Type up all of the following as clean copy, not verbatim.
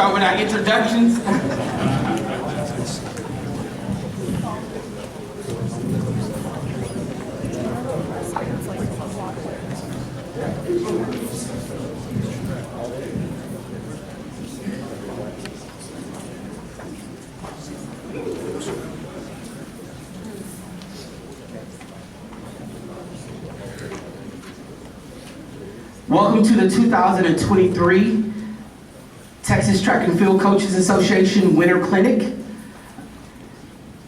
start with our introductions. Welcome to the 2023 Texas Track and Field Coaches Association Winter Clinic.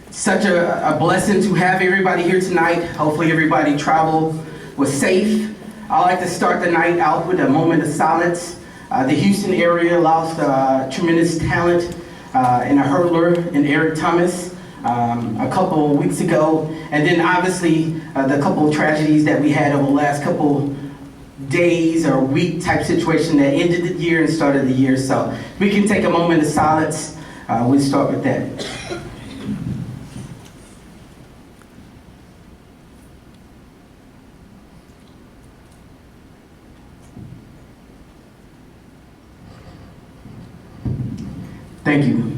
Such a blessing to have everybody here tonight. Hopefully everybody travel was safe. I like to start the night out with a moment of silence. The Houston area lost tremendous talent in a hurdler in Eric Thomas a couple of weeks ago. And then obviously the couple of tragedies that we had over the last couple days or week type situation that ended the year and started the year. So we can take a moment of silence. We'll start with that. Thank you.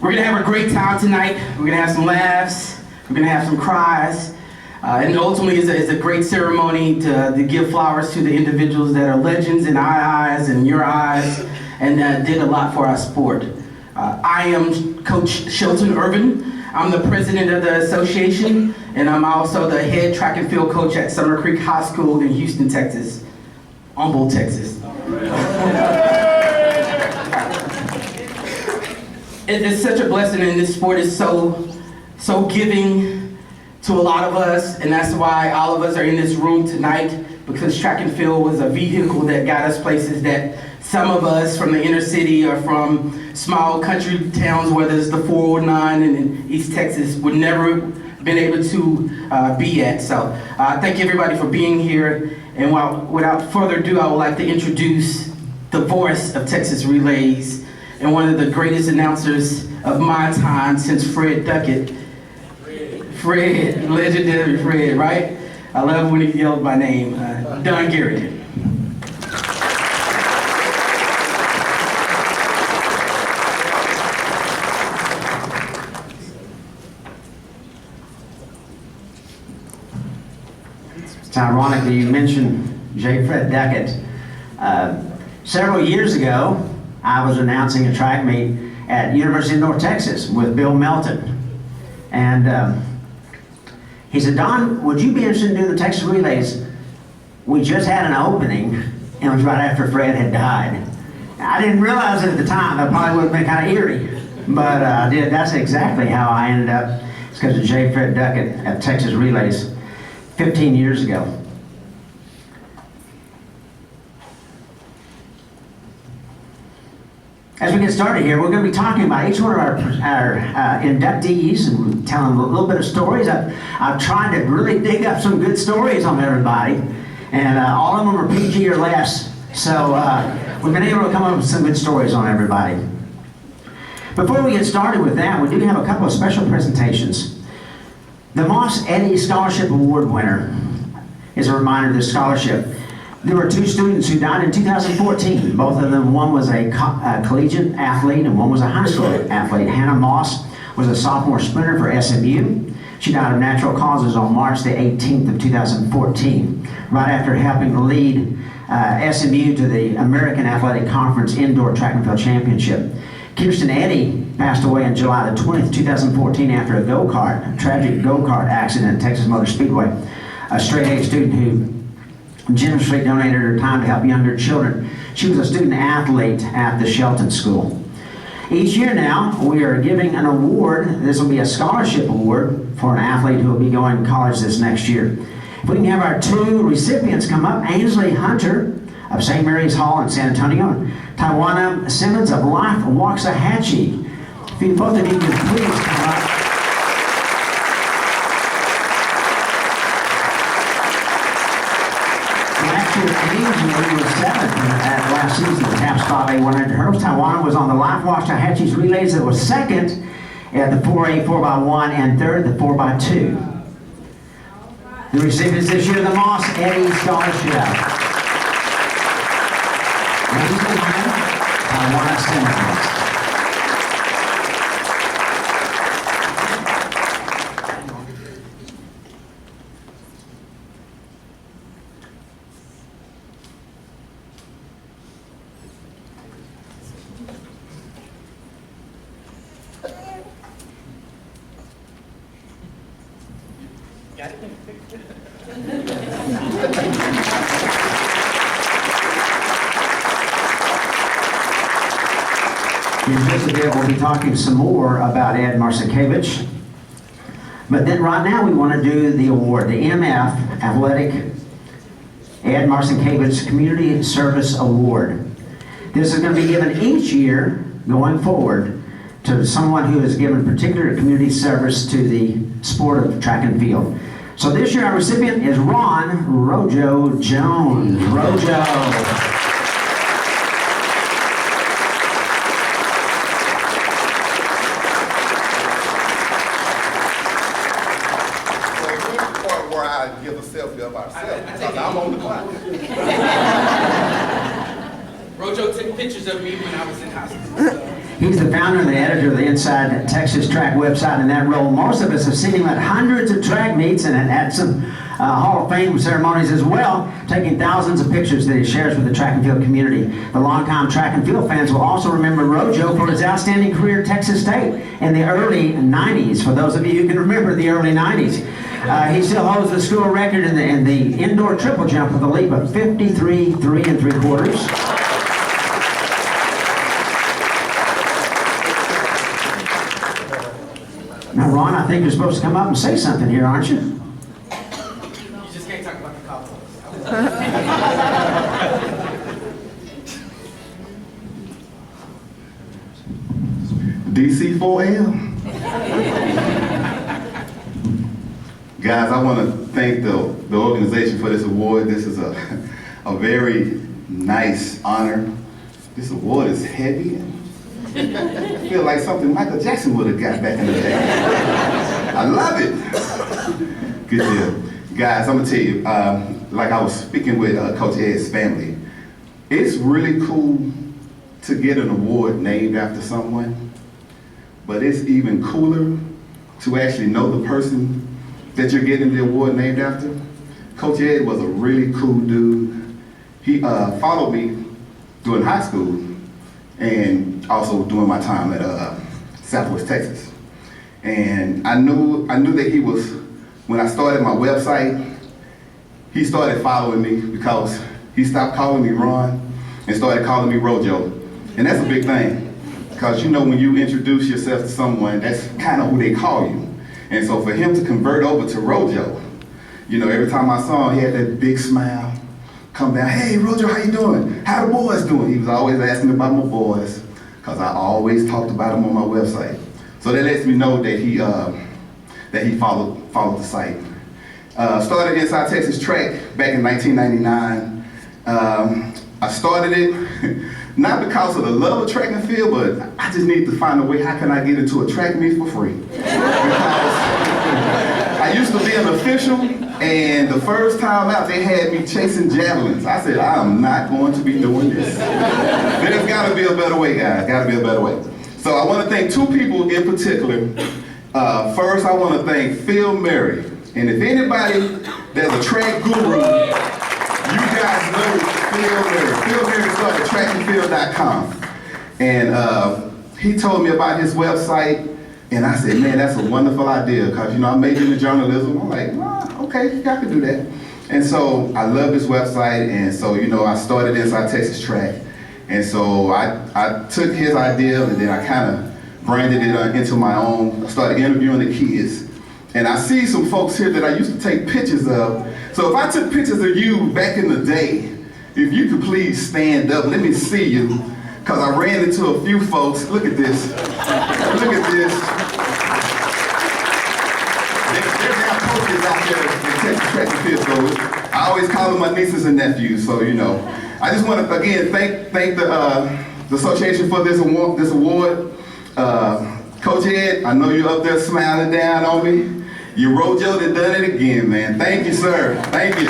We're gonna have a great time tonight. We're gonna have some laughs. We're gonna have some cries. And ultimately, it's a great ceremony to give flowers to the individuals that are legends in our eyes and your eyes, and did a lot for our sport. I am Coach Shelton Ervin. I'm the president of the association, and I'm also the head track and field coach at Summer Creek High School in Houston, Texas. Humble, Texas. It's such a blessing, and this sport is so giving to a lot of us, and that's why all of us are in this room tonight, because track and field was a vehicle that got us places that some of us from the inner city or from small country towns, whether it's the 409 and in East Texas, would never been able to be at. So thank you everybody for being here, and without further ado, I would like to introduce the voice of Texas Relays and one of the greatest announcers of my time since Fred Duckett. Fred, legendary Fred, right? I love when he yelled my name, Garrett. It's ironic that you mentioned J. Fred Duckett. Several years ago, I was announcing a track meet at University of North Texas with Bill Melton. And he said, Don, would you be interested in doing the Texas Relays? We just had an opening, and it was right after Fred had died. I didn't realize it at the time. That probably would have been kind of eerie, but I did. That's exactly how I ended up. It's because of J. Fred Duckett at Texas Relays 15 years ago. As we get started here, we're going to be talking about each one of our inductees and telling a little bit of stories. I've tried to really dig up some good stories on everybody, and all of them are PG or less. So we've been able to come up with some good stories on everybody. Before we get started with that, we do have a couple of special presentations. The Moss-Eaddy Scholarship Award winner is a reminder of this scholarship. There were two students who died in 2014. Both of them, one was a collegiate athlete and one was a high school athlete. Hannah Moss was a sophomore sprinter for SMU. She died of natural causes on March the 18th of 2014, right after helping lead SMU to the American Athletic Conference Indoor Track and Field Championship. Chryste Gaines passed away on July the 20th, 2014 after a tragic go-kart accident at Texas Motor Speedway. A straight-A student who generously donated her time to help younger children. She was a student athlete at the Shelton School. Each year now, we are giving an award. This will be a scholarship award for an athlete who will be going to college this next year. If we can have our two recipients come up, Ainsley Hunter of St. Mary's Hall in San Antonio, and Tawana Simmons of Life Waxahachie. If you, both of you could please come up. Ainsley was seventh at last season at TAPS 5A 100 hurdles. Tawana was on the Life Waxahachie's relays that was second at the 4A 4x1 and third the 4x2. The recipients this year, the Moss-Eaddy Scholarship. Ainsley Hunter, I want to stand up. In just a bit, we'll be talking some more about Ed Marcinkiewicz. But then right now we want to do the award, the MF Athletic Ed Marcinkiewicz Community Service Award. This is going to be given each year going forward to someone who has given particular community service to the sport of track and field. So this year our recipient is Ron RoJo Jones. RoJo. Give a selfie of ourselves because I'm on the clock. RoJo took pictures of me when I was in high school. So. He's the founder and the editor of the Inside Texas Track website in that role. Most of us have seen him at hundreds of track meets and at some Hall of Fame ceremonies as well, taking thousands of pictures that he shares with the track and field community. The longtime track and field fans will also remember RoJo for his outstanding career at Texas State in the early 90s, for those of you who can remember the early 90s. He still holds the school record in the indoor triple jump with a leap of 53 3 3/4. Now, Ron, I think you're supposed to come up and say something here, aren't you? You just can't talk about the Cowboys. DC4L. Guys, I want to thank the organization for this award. This is a very nice honor. This award is heavy. I feel like something Michael Jackson would have got back in the day. I love it. Good deal. Guys, I'm going to tell you, like I was speaking with Coach Ed's family, it's really cool to get an award named after someone, but it's even cooler to actually know the person that you're getting the award named after. Coach Ed was a really cool dude. He followed me during high school and also during my time at Southwest Texas. And I knew that he was, when I started my website, he started following me because he stopped calling me Ron and started calling me RoJo. And that's a big thing, because you know when you introduce yourself to someone, that's kind of who they call you. And so for him to convert over to RoJo, you know, every time I saw him, he had that big smile, come down, hey RoJo, how you doing? How the boys doing? He was always asking about my boys, because I always talked about them on my website. So that lets me know that he followed the site. Started Inside Texas Track back in 1999. I started it not because of the love of track and field, but I just needed to find a way, how can I get into a track meet for free? Because I used to be an official, and the first time out, they had me chasing javelins. I said, I am not going to be doing this. There's gotta be a better way, guys, gotta be a better way. So I wanna thank two people in particular. First, I wanna thank Phil Murray. And if anybody that's a track guru, you guys know Phil Murray. Phil Murray started trackandfield.com. And he told me about his website, and I said, man, that's a wonderful idea, because, you know, I majored in journalism. I'm like, well, okay, I can do that. And so I love this website, and so, you know, I started Inside Texas Track. And so I took his idea, and then I kind of branded it into my own. I started interviewing the kids. And I see some folks here that I used to take pictures of. So if I took pictures of you back in the day, if you could please stand up, let me see you. Because I ran into a few folks. Look at this. Look at this. There's our posters out there in Texas Track and Field. So I always call them my nieces and nephews. So, you know, I just want to, again, thank the association for this award. Coach Ed, I know you're up there smiling down on me. You RoJo that done it again, man. Thank you, sir. Thank you.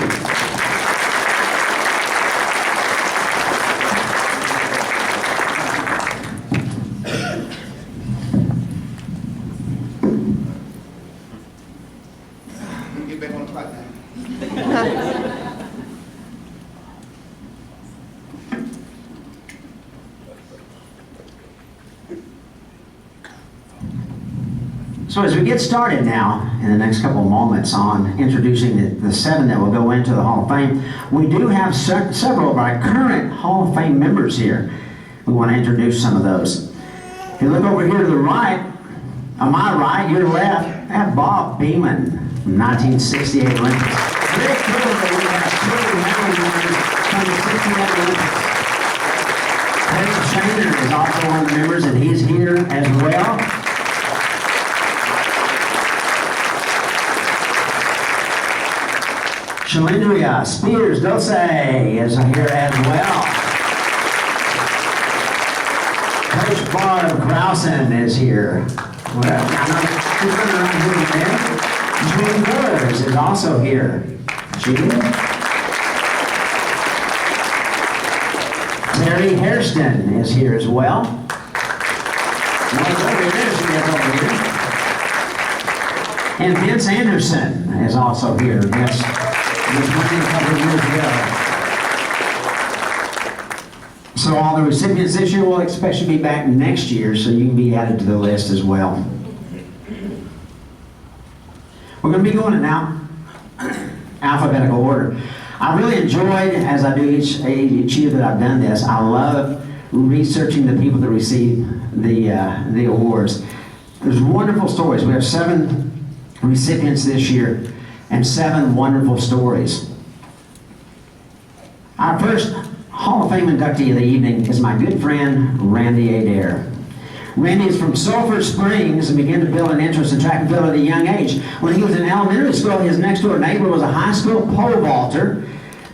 So as we get started now, in the next couple of moments on introducing the 7 that will go into the Hall of Fame, we do have several of our current Hall of Fame members here. We want to introduce some of those. If you look over here to the right, on my right, your left, I have Bob Beeman from 1968 Olympics. Very cool that we have 2 members from the 68 Olympics. Terry Shaner is also one of the members, and he's here as well. Shalindria Spears Dose is here as well. Coach Barb Krausen is here. Well, Gene Burrs is also here. Gene. Terry Hairston is here as well. And Vince Anderson is also here. Vince. A couple of years ago. So all the recipients this year will expect you to be back next year, so you can be added to the list as well. We're going to be going in now alphabetical order. I really enjoyed, as I do each year that I've done this, I love researching the people that receive the awards. There's wonderful stories. We have 7 recipients this year, and 7 wonderful stories. Our first Hall of Fame inductee of the evening is my good friend, Randy Adair. Randy is from Sulphur Springs and began to build an interest in track and field at a young age. When he was in elementary school, his next door neighbor was a high school pole vaulter,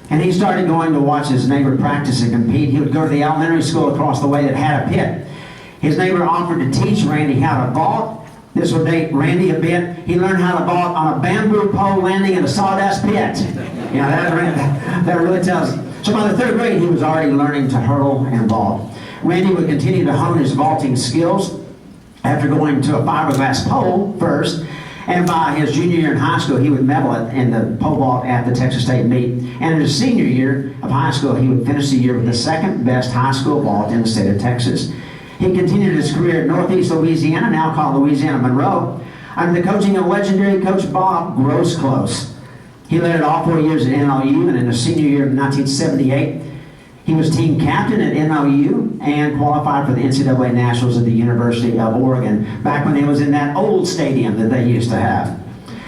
and he started going to watch his neighbor practice and compete. He would go to the elementary school across the way that had a pit. His neighbor offered to teach Randy how to vault. This will date Randy a bit. He learned how to vault on a bamboo pole landing in a sawdust pit. You know, that really tells. So by the 3rd grade, he was already learning to hurdle and vault. Randy would continue to hone his vaulting skills after going to a fiberglass pole first, and by his junior year in high school, he would medal it in the pole vault at the Texas State meet. And in his senior year of high school, he would finish the year with the 2nd best high school vault in the state of Texas. He continued his career at Northeast Louisiana, now called Louisiana Monroe, under the coaching of legendary Coach Bob Grosclose. He led it all 4 years at NLU, and in his senior year of 1978, he was team captain at NLU and qualified for the NCAA Nationals at the University of Oregon, back when it was in that old stadium that they used to have.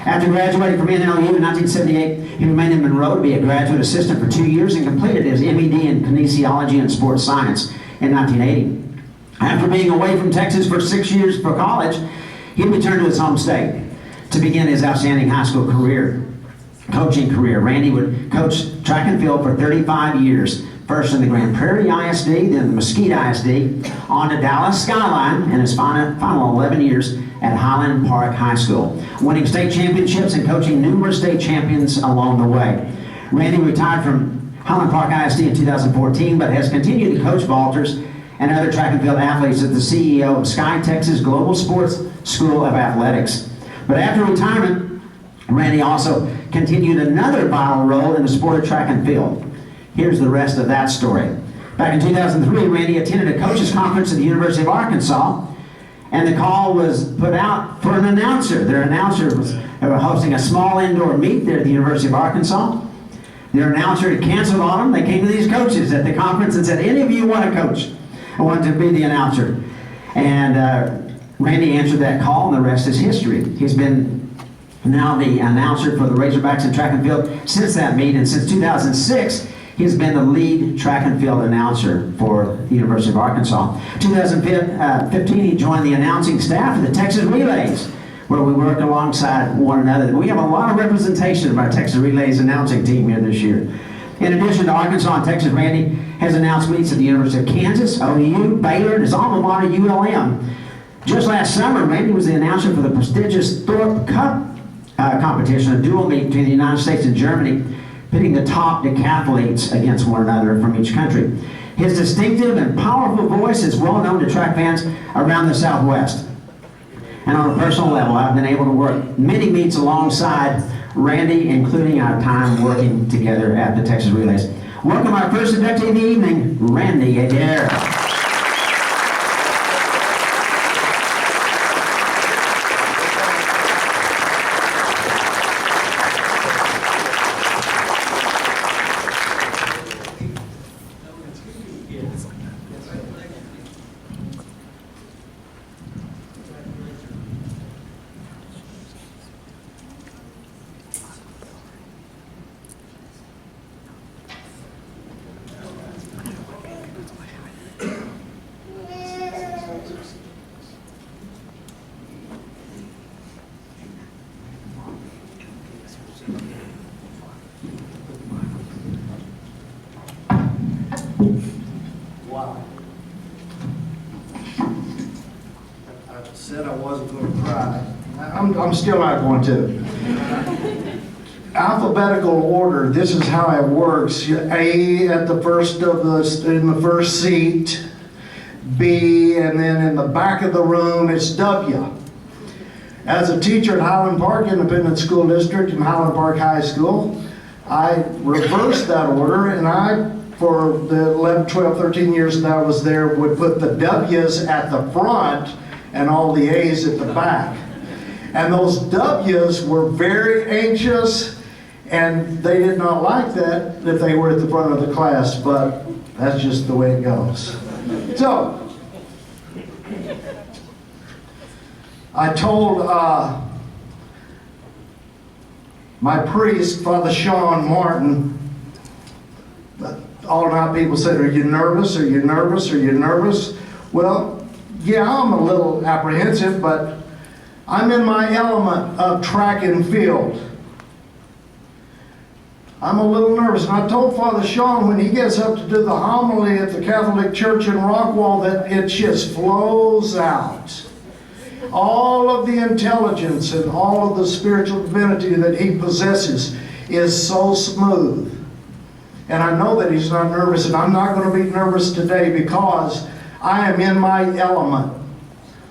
After graduating from NLU in 1978, he remained in Monroe to be a graduate assistant for 2 years and completed his MED in kinesiology and sports science in 1980. After being away from Texas for 6 years for college, he returned to his home state to begin his outstanding high school coaching career. Randy would coach track and field for 35 years, first in the Grand Prairie ISD, then the Mesquite ISD, on to Dallas Skyline, and his final 11 years at Highland Park High School, winning state championships and coaching numerous state champions along the way. Randy retired from Highland Park ISD in 2014, but has continued to coach vaulters and other track and field athletes as the CEO of Sky Texas Global Sports School of Athletics. But after retirement, Randy also continued another vital role in the sport of track and field. Here's the rest of that story. Back in 2003, Randy attended a coaches conference at the University of Arkansas, and the call was put out for an announcer. Their announcer was hosting a small indoor meet there at the University of Arkansas. Their announcer had canceled on them. They came to these coaches at the conference and said, "Any of you want to coach? I want to be the announcer." And Randy answered that call, and the rest is history. He's been now the announcer for the Razorbacks in track and field since that meet, and since 2006, he's been the lead track and field announcer for the University of Arkansas. 2015, he joined the announcing staff of the Texas Relays, where we work alongside one another. We have a lot of representation of our Texas Relays announcing team here this year. In addition to Arkansas and Texas, Randy has announced meets at the University of Kansas, OU, Baylor, and his alma mater, ULM. Just last summer, Randy was the announcer for the prestigious Thorpe Cup competition, a dual meet between the United States and Germany, pitting the top decathletes against one another from each country. His distinctive and powerful voice is well known to track fans around the Southwest. And on a personal level, I've been able to work many meets alongside Randy, including our time working together at the Texas Relays. Welcome our first inductee of the evening, Randy Adair. Wow. I said I wasn't going to cry. I'm still not going to. Alphabetical order, this is how it works. A at the first in the first seat, B, and then in the back of the room it's W. As a teacher at Highland Park Independent School District and Highland Park High School, I reversed that order, and I, for the 11, 12, 13 years that I was there, would put the W's at the front and all the A's at the back. And those W's were very anxious, and they did not like that if they were at the front of the class, but that's just the way it goes. So, I told my priest, Father Sean Martin, all night people said, "Are you nervous? Are you nervous? Are you nervous?" Well, yeah, I'm a little apprehensive, but I'm in my element of track and field. I'm a little nervous. And I told Father Sean when he gets up to do the homily at the Catholic Church in Rockwall that it just flows out. All of the intelligence and all of the spiritual divinity that he possesses is so smooth. And I know that he's not nervous, and I'm not going to be nervous today because I am in my element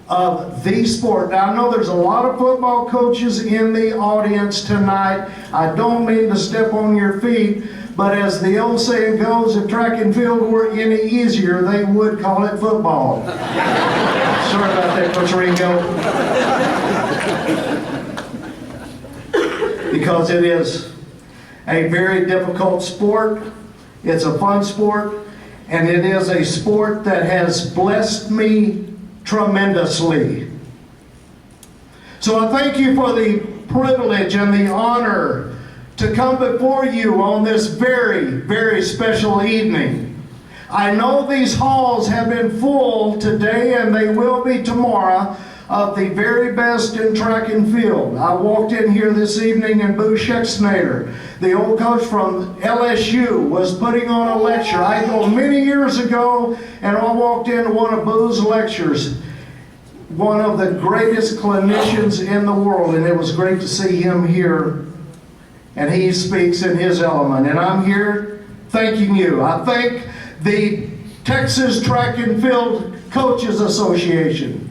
of the sport. Now, I know there's a lot of football coaches in the audience tonight. I don't mean to step on your feet, but as the old saying goes, if track and field were any easier, they would call it football. Sorry about that, Coach Ringo. Because it is a very difficult sport. It's a fun sport, and it is a sport that has blessed me tremendously. So I thank you for the privilege and the honor to come before you on this very, very special evening. I know these halls have been full today, and they will be tomorrow, of the very best in track and field. I walked in here this evening and Boo Schexnayder, the old coach from LSU, was putting on a lecture. I go many years ago, and I walked into one of Boo's lectures, one of the greatest clinicians in the world, and it was great to see him here, and he speaks in his element. And I'm here thanking you. I thank the Texas Track and Field Coaches Association,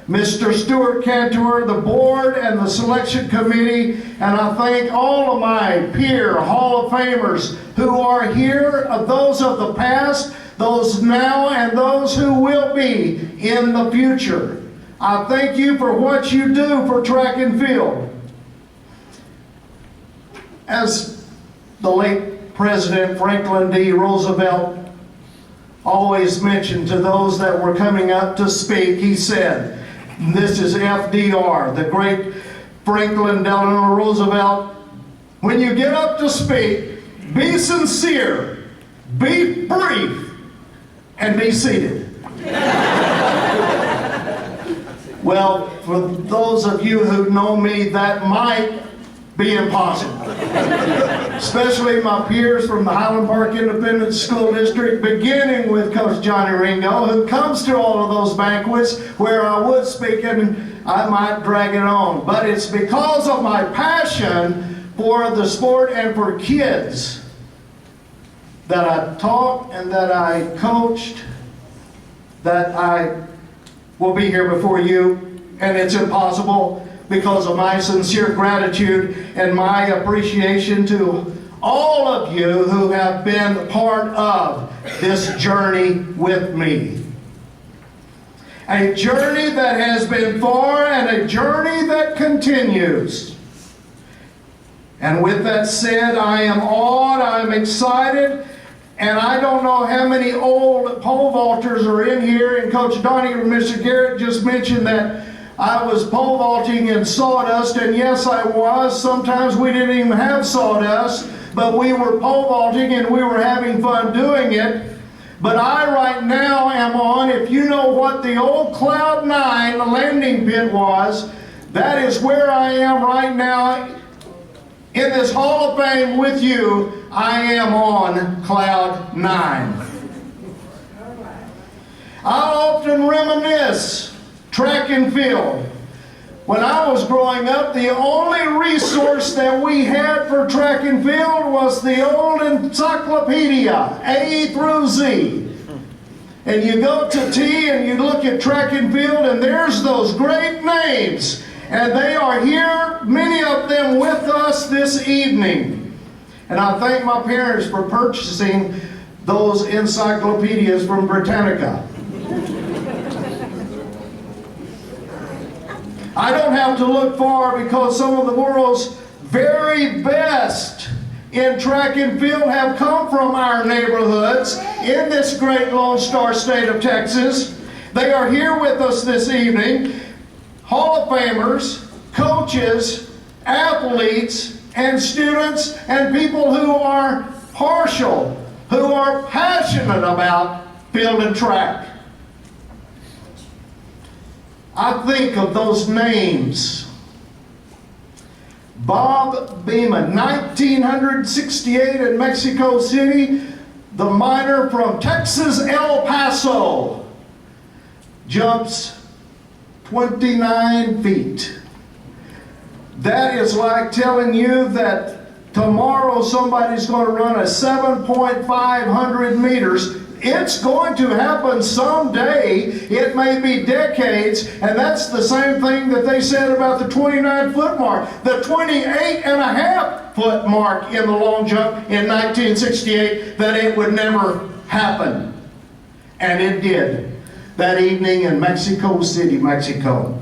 Mr. Stuart Kantor, the board and the selection committee, and I thank all of my peer Hall of Famers who are here, those of the past, those now, and those who will be in the future. I thank you for what you do for track and field. As the late President Franklin D. Roosevelt always mentioned to those that were coming up to speak, he said, this is FDR, the great Franklin Delano Roosevelt, when you get up to speak, be sincere, be brief, and be seated. Well, for those of you who know me, that might be impossible. Especially my peers from the Highland Park Independent School District, beginning with Coach Johnny Ringo, who comes to all of those banquets where I would speak and I might drag it on. But it's because of my passion for the sport and for kids that I taught and that I coached, that I will be here before you. And it's impossible because of my sincere gratitude and my appreciation to all of you who have been part of this journey with me. A journey that has been far and a journey that continues. And with that said, I am awed, I'm excited, and I don't know how many old pole vaulters are in here, and Coach Donnie or Mr. Garrett just mentioned that I was pole vaulting in sawdust, and yes, I was. Sometimes we didn't even have sawdust, but we were pole vaulting and we were having fun doing it. But I right now am on, if you know what the old Cloud 9 landing pit was, that is where I am right now in this Hall of Fame with you. I am on Cloud 9. I often reminisce track and field. When I was growing up, the only resource that we had for track and field was the old encyclopedia, A through Z. And you go to T and you look at track and field, and there's those great names. And they are here, many of them with us this evening. And I thank my parents for purchasing those encyclopedias from Britannica. I don't have to look far because some of the world's very best in track and field have come from our neighborhoods in this great Lone Star state of Texas. They are here with us this evening. Hall of Famers, coaches, athletes, and students, and people who are partial, who are passionate about field and track. I think of those names. Bob Beeman, 1968 in Mexico City, the miner from Texas, El Paso, jumps 29 feet. That is like telling you that tomorrow somebody's going to run a 7,500 meters. It's going to happen someday. It may be decades, and that's the same thing that they said about the 29-foot mark. The 28.5-foot mark in the long jump in 1968, that it would never happen. And it did that evening in Mexico City, Mexico.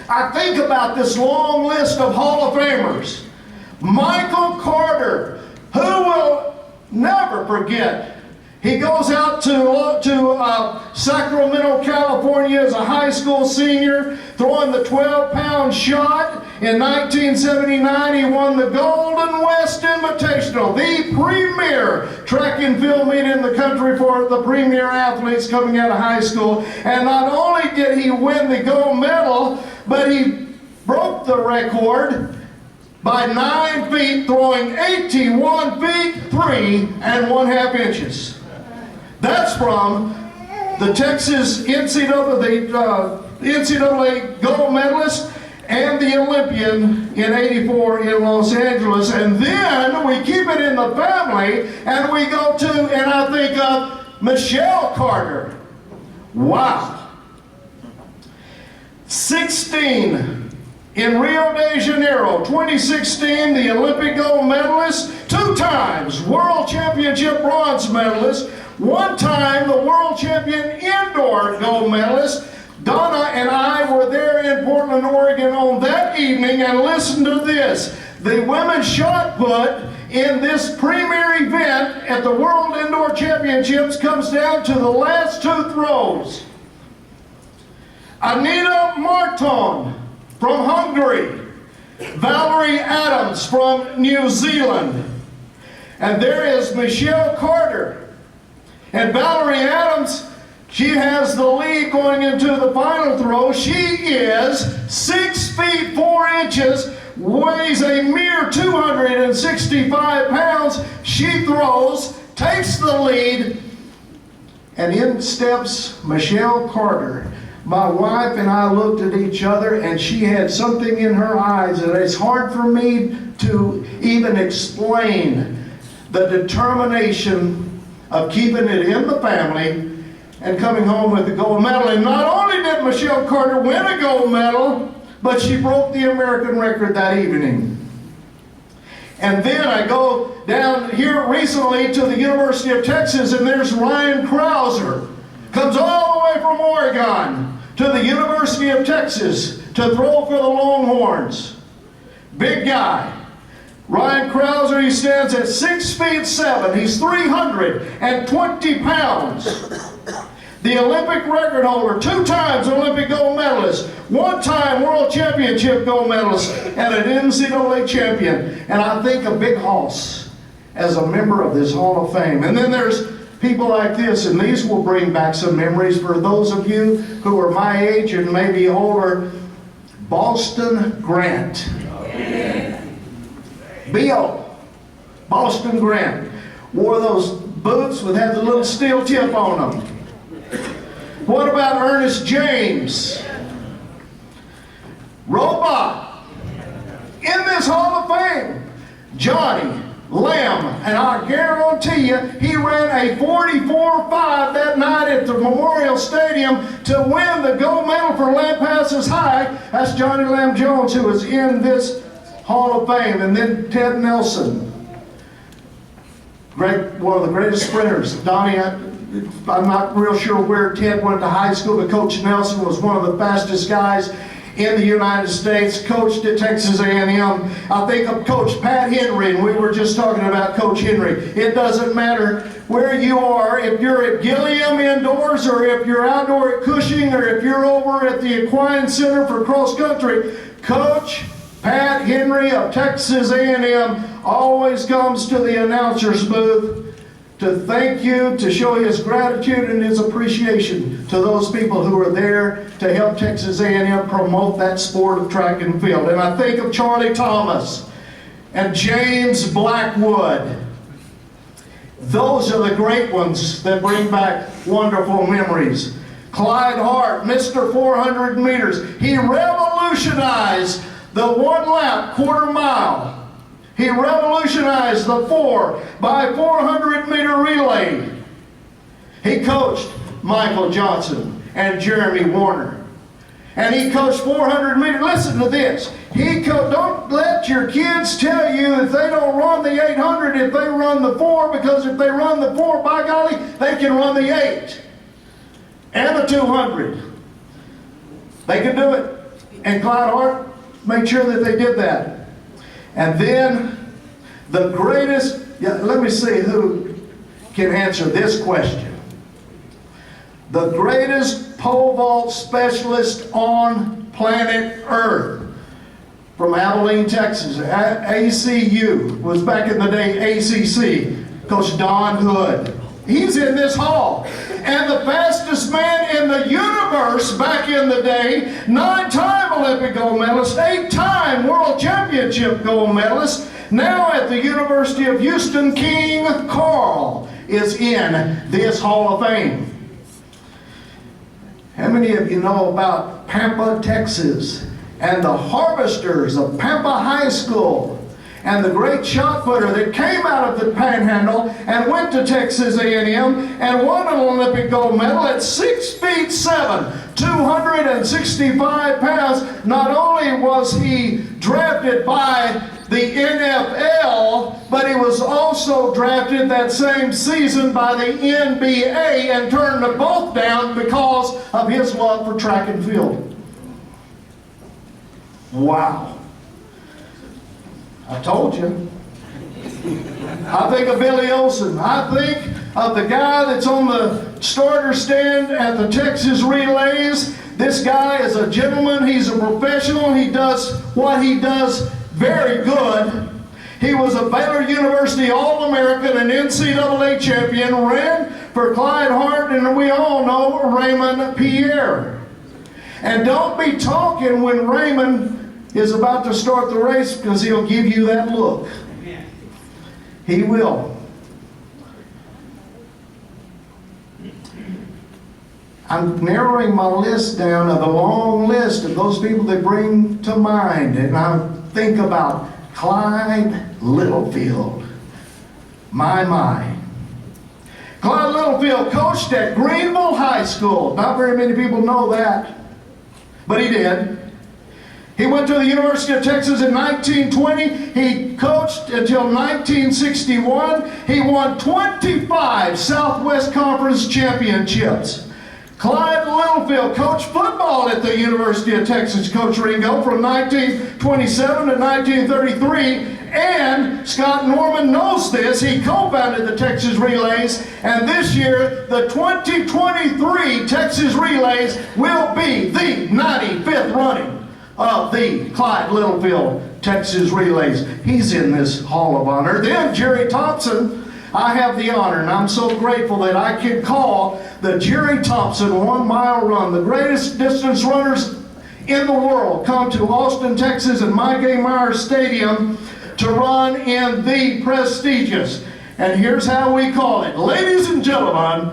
I think about this long list of Hall of Famers. Michael Carter, who will never forget. He goes out to Sacramento, California as a high school senior, throwing the 12-pound shot. In 1979, he won the Golden West Invitational, the premier track and field meet in the country for the premier athletes coming out of high school. And not only did he win the gold medal, but he broke the record by 9 feet, throwing 81 feet 3 1/2 inches. That's from the Texas NCAA gold medalist and the Olympian in '84 in Los Angeles. And then we keep it in the family and we go to, and I think of Michelle Carter. Wow. 16 in Rio de Janeiro, 2016, the Olympic gold medalist, 2 times world championship bronze medalist, 1 time the world champion indoor gold medalist. Donna and I were there in Portland, Oregon on that evening, and listen to this. The women's shot put in this premier event at the World Indoor Championships comes down to the last 2 throws. Anita Marton from Hungary, Valerie Adams from New Zealand, and there is Michelle Carter. And Valerie Adams, she has the lead going into the final throw. She is 6 feet 4 inches, weighs a mere 265 pounds. She throws, takes the lead, and in steps Michelle Carter. My wife and I looked at each other, and she had something in her eyes that it's hard for me to even explain. The determination of keeping it in the family and coming home with the gold medal. And not only did Michelle Carter win a gold medal, but she broke the American record that evening. And then I go down here recently to the University of Texas, and there's Ryan Krauser. Comes all the way from Oregon to the University of Texas to throw for the Longhorns. Big guy. Ryan Krauser, he stands at 6'7". He's 320 pounds. The Olympic record holder, 2 times Olympic gold medalist, 1-time world championship gold medalist, and an NCAA champion. And I think of Big Hoss as a member of this Hall of Fame. And then there's people like this, and these will bring back some memories for those of you who are my age and maybe older. Boston Grant. B.O. Boston Grant. Wore those boots that had the little steel tip on them. What about Ernest James? Robot. In this Hall of Fame. Johnny Lamb. And I guarantee you, he ran a 44.5 that night at the Memorial Stadium to win the gold medal for Lampasas High. That's Johnny Lamb Jones, who is in this Hall of Fame. And then Ted Nelson. One of the greatest sprinters. Donnie, I'm not real sure where Ted went to high school, but Coach Nelson was one of the fastest guys in the United States, coached at Texas A&M. I think of Coach Pat Henry, and we were just talking about Coach Henry. It doesn't matter where you are, if you're at Gilliam indoors, or if you're outdoor at Cushing, or if you're over at the Equine Center for cross country, Coach Pat Henry of Texas A&M always comes to the announcer's booth to thank you, to show his gratitude and his appreciation to those people who are there to help Texas A&M promote that sport of track and field. And I think of Charlie Thomas and James Blackwood. Those are the great ones that bring back wonderful memories. Clyde Hart, Mr. 400 meters. He revolutionized the 1-lap quarter mile. He revolutionized the 4 by 400 meter relay. He coached Michael Johnson and Jeremy Warner. And he coached 400 meters. Listen to this. Don't let your kids tell you if they don't run the 800, if they run the 4, because if they run the 4, by golly, they can run the 8 and the 200. They can do it. And Clyde Hart made sure that they did that. And then the greatest, let me see who can answer this question. The greatest pole vault specialist on planet Earth from Abilene, Texas, ACU, was back in the day ACC, Coach Don Hood. He's in this hall. And the fastest man in the universe back in the day, 9-time Olympic gold medalist, 8-time world championship gold medalist, now at the University of Houston, King Carl is in this Hall of Fame. How many of you know about Pampa, Texas, and the Harvesters of Pampa High School? And the great shot putter that came out of the Panhandle and went to Texas A&M and won an Olympic gold medal at 6'7", 265 pounds. Not only was he drafted by the NFL, but he was also drafted that same season by the NBA and turned them both down because of his love for track and field. Wow. I told you. I think of Billy Olson. I think of the guy that's on the starter stand at the Texas Relays. This guy is a gentleman. He's a professional. He does what he does very good. He was a Baylor University All-American and NCAA champion, ran for Clyde Hart, and we all know Raymond Pierre. And don't be talking when Raymond is about to start the race, because he'll give you that look. He will. I'm narrowing my list down of a long list of those people that bring to mind, and I think about Clyde Littlefield. My. Clyde Littlefield coached at Greenville High School. Not very many people know that, but he did. He went to the University of Texas in 1920. He coached until 1961. He won 25 Southwest Conference championships. Clyde Littlefield coached football at the University of Texas, Coach Ringo, from 1927 to 1933. And Scott Norman knows this. He co-founded the Texas Relays. And this year, the 2023 Texas Relays will be the 95th running of the Clyde Littlefield Texas Relays. He's in this Hall of Honor. Then Jerry Thompson. I have the honor, and I'm so grateful that I can call the Jerry Thompson 1 mile run. The greatest distance runners in the world come to Austin, Texas and Mike A. Myers Stadium to run in the prestigious. And here's how we call it. Ladies and gentlemen,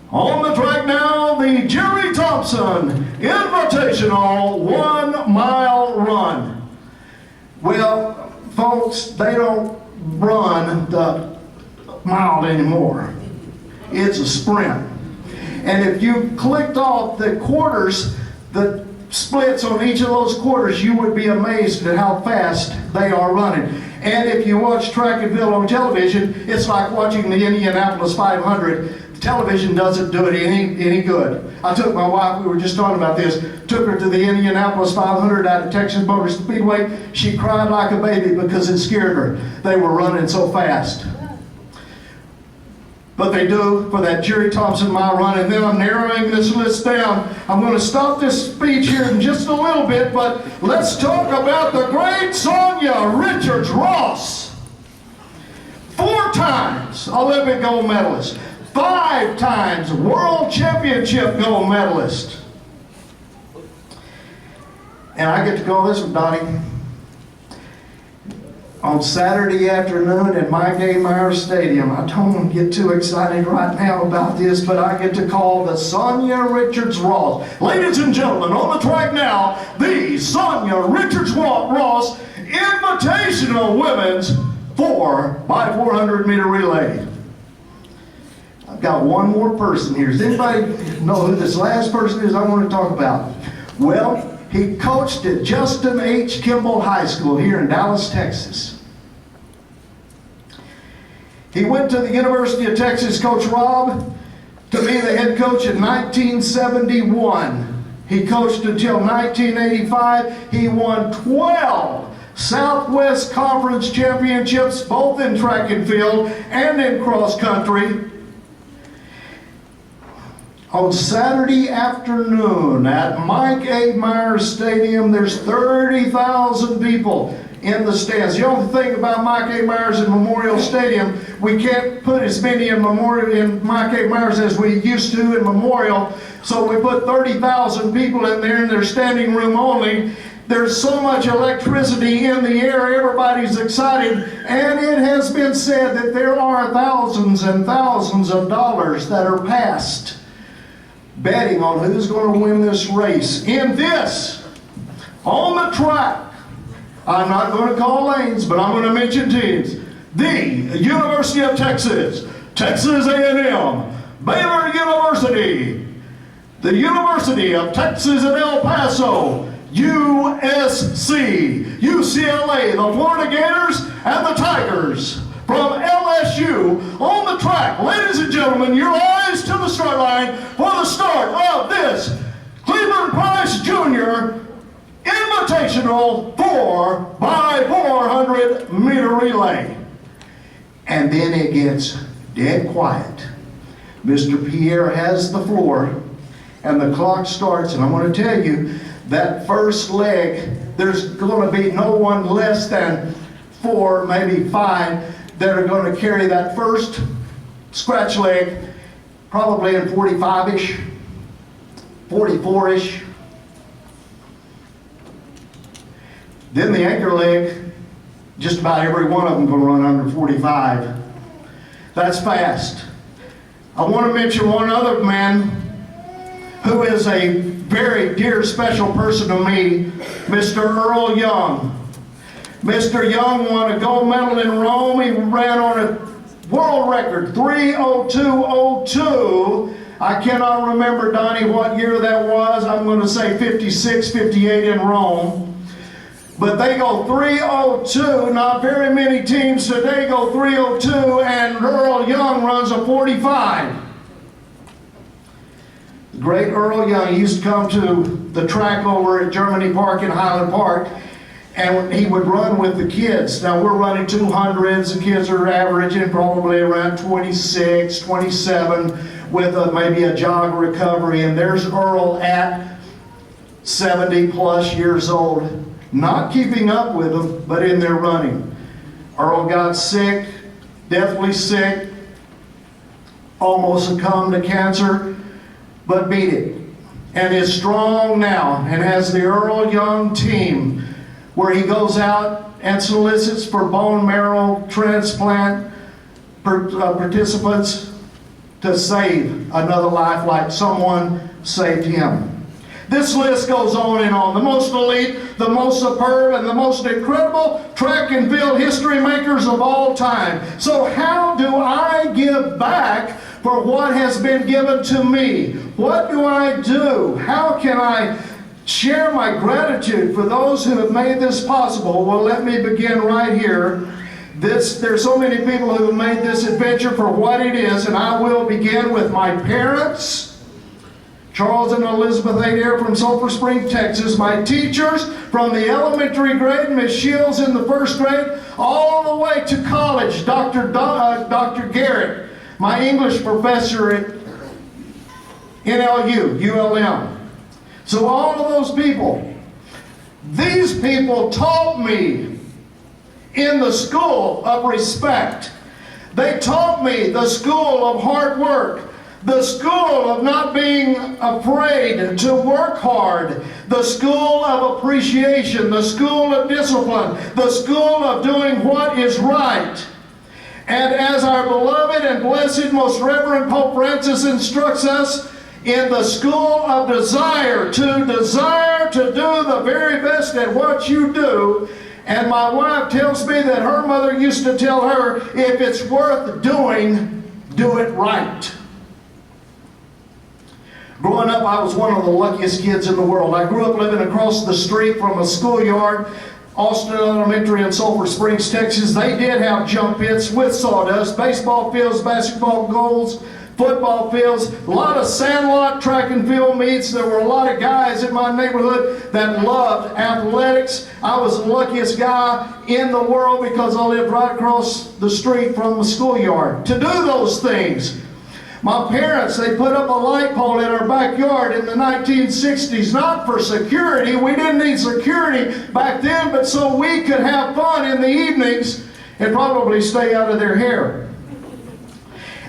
on the track now, the Jerry Thompson Invitational 1 mile run. Well, folks, they don't run the mile anymore. It's a sprint. And if you clicked off the quarters, the splits on each of those quarters, you would be amazed at how fast they are running. And if you watch track and field on television, it's like watching the Indianapolis 500. The television doesn't do it any good. I took my wife, we were just talking about this, took her to the Indianapolis 500 out at Texas Motor Speedway. She cried like a baby because it scared her. They were running so fast. But they do for that Jerry Thompson mile run. And then I'm narrowing this list down. I'm going to stop this speech here in just a little bit, but let's talk about the great Sonia Richards-Ross. 4 times Olympic gold medalist. 5 times world championship gold medalist. And I get to call this one, Donnie. On Saturday afternoon at Mike A. Myers Stadium. I don't want to get too excited right now about this, but I get to call the Sonia Richards-Ross. Ladies and gentlemen, on the track now, the Sonia Richards-Ross Invitational Women's 4x400 meter relay. I've got one more person here. Does anybody know who this last person is I want to talk about? Well, he coached at Justin H. Kimball High School here in Dallas, Texas. He went to the University of Texas, Coach Rob, to be the head coach in 1971. He coached until 1985. He won 12 Southwest Conference championships, both in track and field and in cross country. On Saturday afternoon at Mike A. Myers Stadium, there's 30,000 people in the stands. The only thing about Mike A. Myers and Memorial Stadium, we can't put as many in Mike A. Myers as we used to in Memorial, so we put 30,000 people in there and they're standing room only. There's so much electricity in the air, everybody's excited, and it has been said that there are thousands and thousands of dollars that are passed betting on who's going to win this race. In this, on the track, I'm not going to call lanes, but I'm going to mention teams. The University of Texas, Texas A&M, Baylor University, the University of Texas at El Paso, USC, UCLA, the Florida Gators, and the Tigers. From LSU on the track. Ladies and gentlemen, your eyes to the start line for the start of this Cleveland Price Jr. Invitational 4x400 meter relay. And then it gets dead quiet. Mr. Pierre has the floor and the clock starts, and I'm going to tell you that first leg, there's going to be no one less than 4, maybe 5 that are going to carry that first scratch leg, probably in 45-ish, 44-ish. Then the anchor leg, just about every one of them going to run under 45. That's fast. I want to mention one other man who is a very dear, special person to me, Mr. Earl Young. Mr. Young won a gold medal in Rome. He ran on a world record, 3:02:02. I cannot remember, Donnie, what year that was. I'm going to say 56, 58 in Rome. But they go 3:02. Not very many teams today go 3:02, and Earl Young runs a 45. The great Earl Young used to come to the track over at Germany Park in Highland Park, and he would run with the kids. Now we're running 200s. The kids are averaging probably around 26, 27 with maybe a jog recovery. And there's Earl at 70 plus years old, not keeping up with them, but in there running. Earl got sick, deathly sick, almost succumbed to cancer, but beat it. And is strong now and has the Earl Young team where he goes out and solicits for bone marrow transplant participants to save another life like someone saved him. This list goes on and on. The most elite, the most superb, and the most incredible track and field history makers of all time. So how do I give back for what has been given to me? What do I do? How can I share my gratitude for those who have made this possible? Well, let me begin right here. There's so many people who have made this adventure for what it is, and I will begin with my parents, Charles and Elizabeth Adair from Sulphur Springs, Texas, my teachers from the elementary grade, Miss Shields in the first grade, all the way to college, Dr. Garrett, my English professor at NLU, ULM. So all of those people, these people taught me in the school of respect. They taught me the school of hard work, the school of not being afraid to work hard, the school of appreciation, the school of discipline, the school of doing what is right. And as our beloved and blessed Most Reverend Pope Francis instructs us, in the school of desire to do the very best at what you do. And my wife tells me that her mother used to tell her, if it's worth doing, do it right. Growing up, I was one of the luckiest kids in the world. I grew up living across the street from a schoolyard, Austin Elementary in Sulphur Springs, Texas. They did have jump pits with sawdust, baseball fields, basketball goals, football fields, a lot of sandlot track and field meets. There were a lot of guys in my neighborhood that loved athletics. I was the luckiest guy in the world because I lived right across the street from the schoolyard. To do those things, my parents, they put up a light pole in our backyard in the 1960s, not for security. We didn't need security back then, but so we could have fun in the evenings and probably stay out of their hair.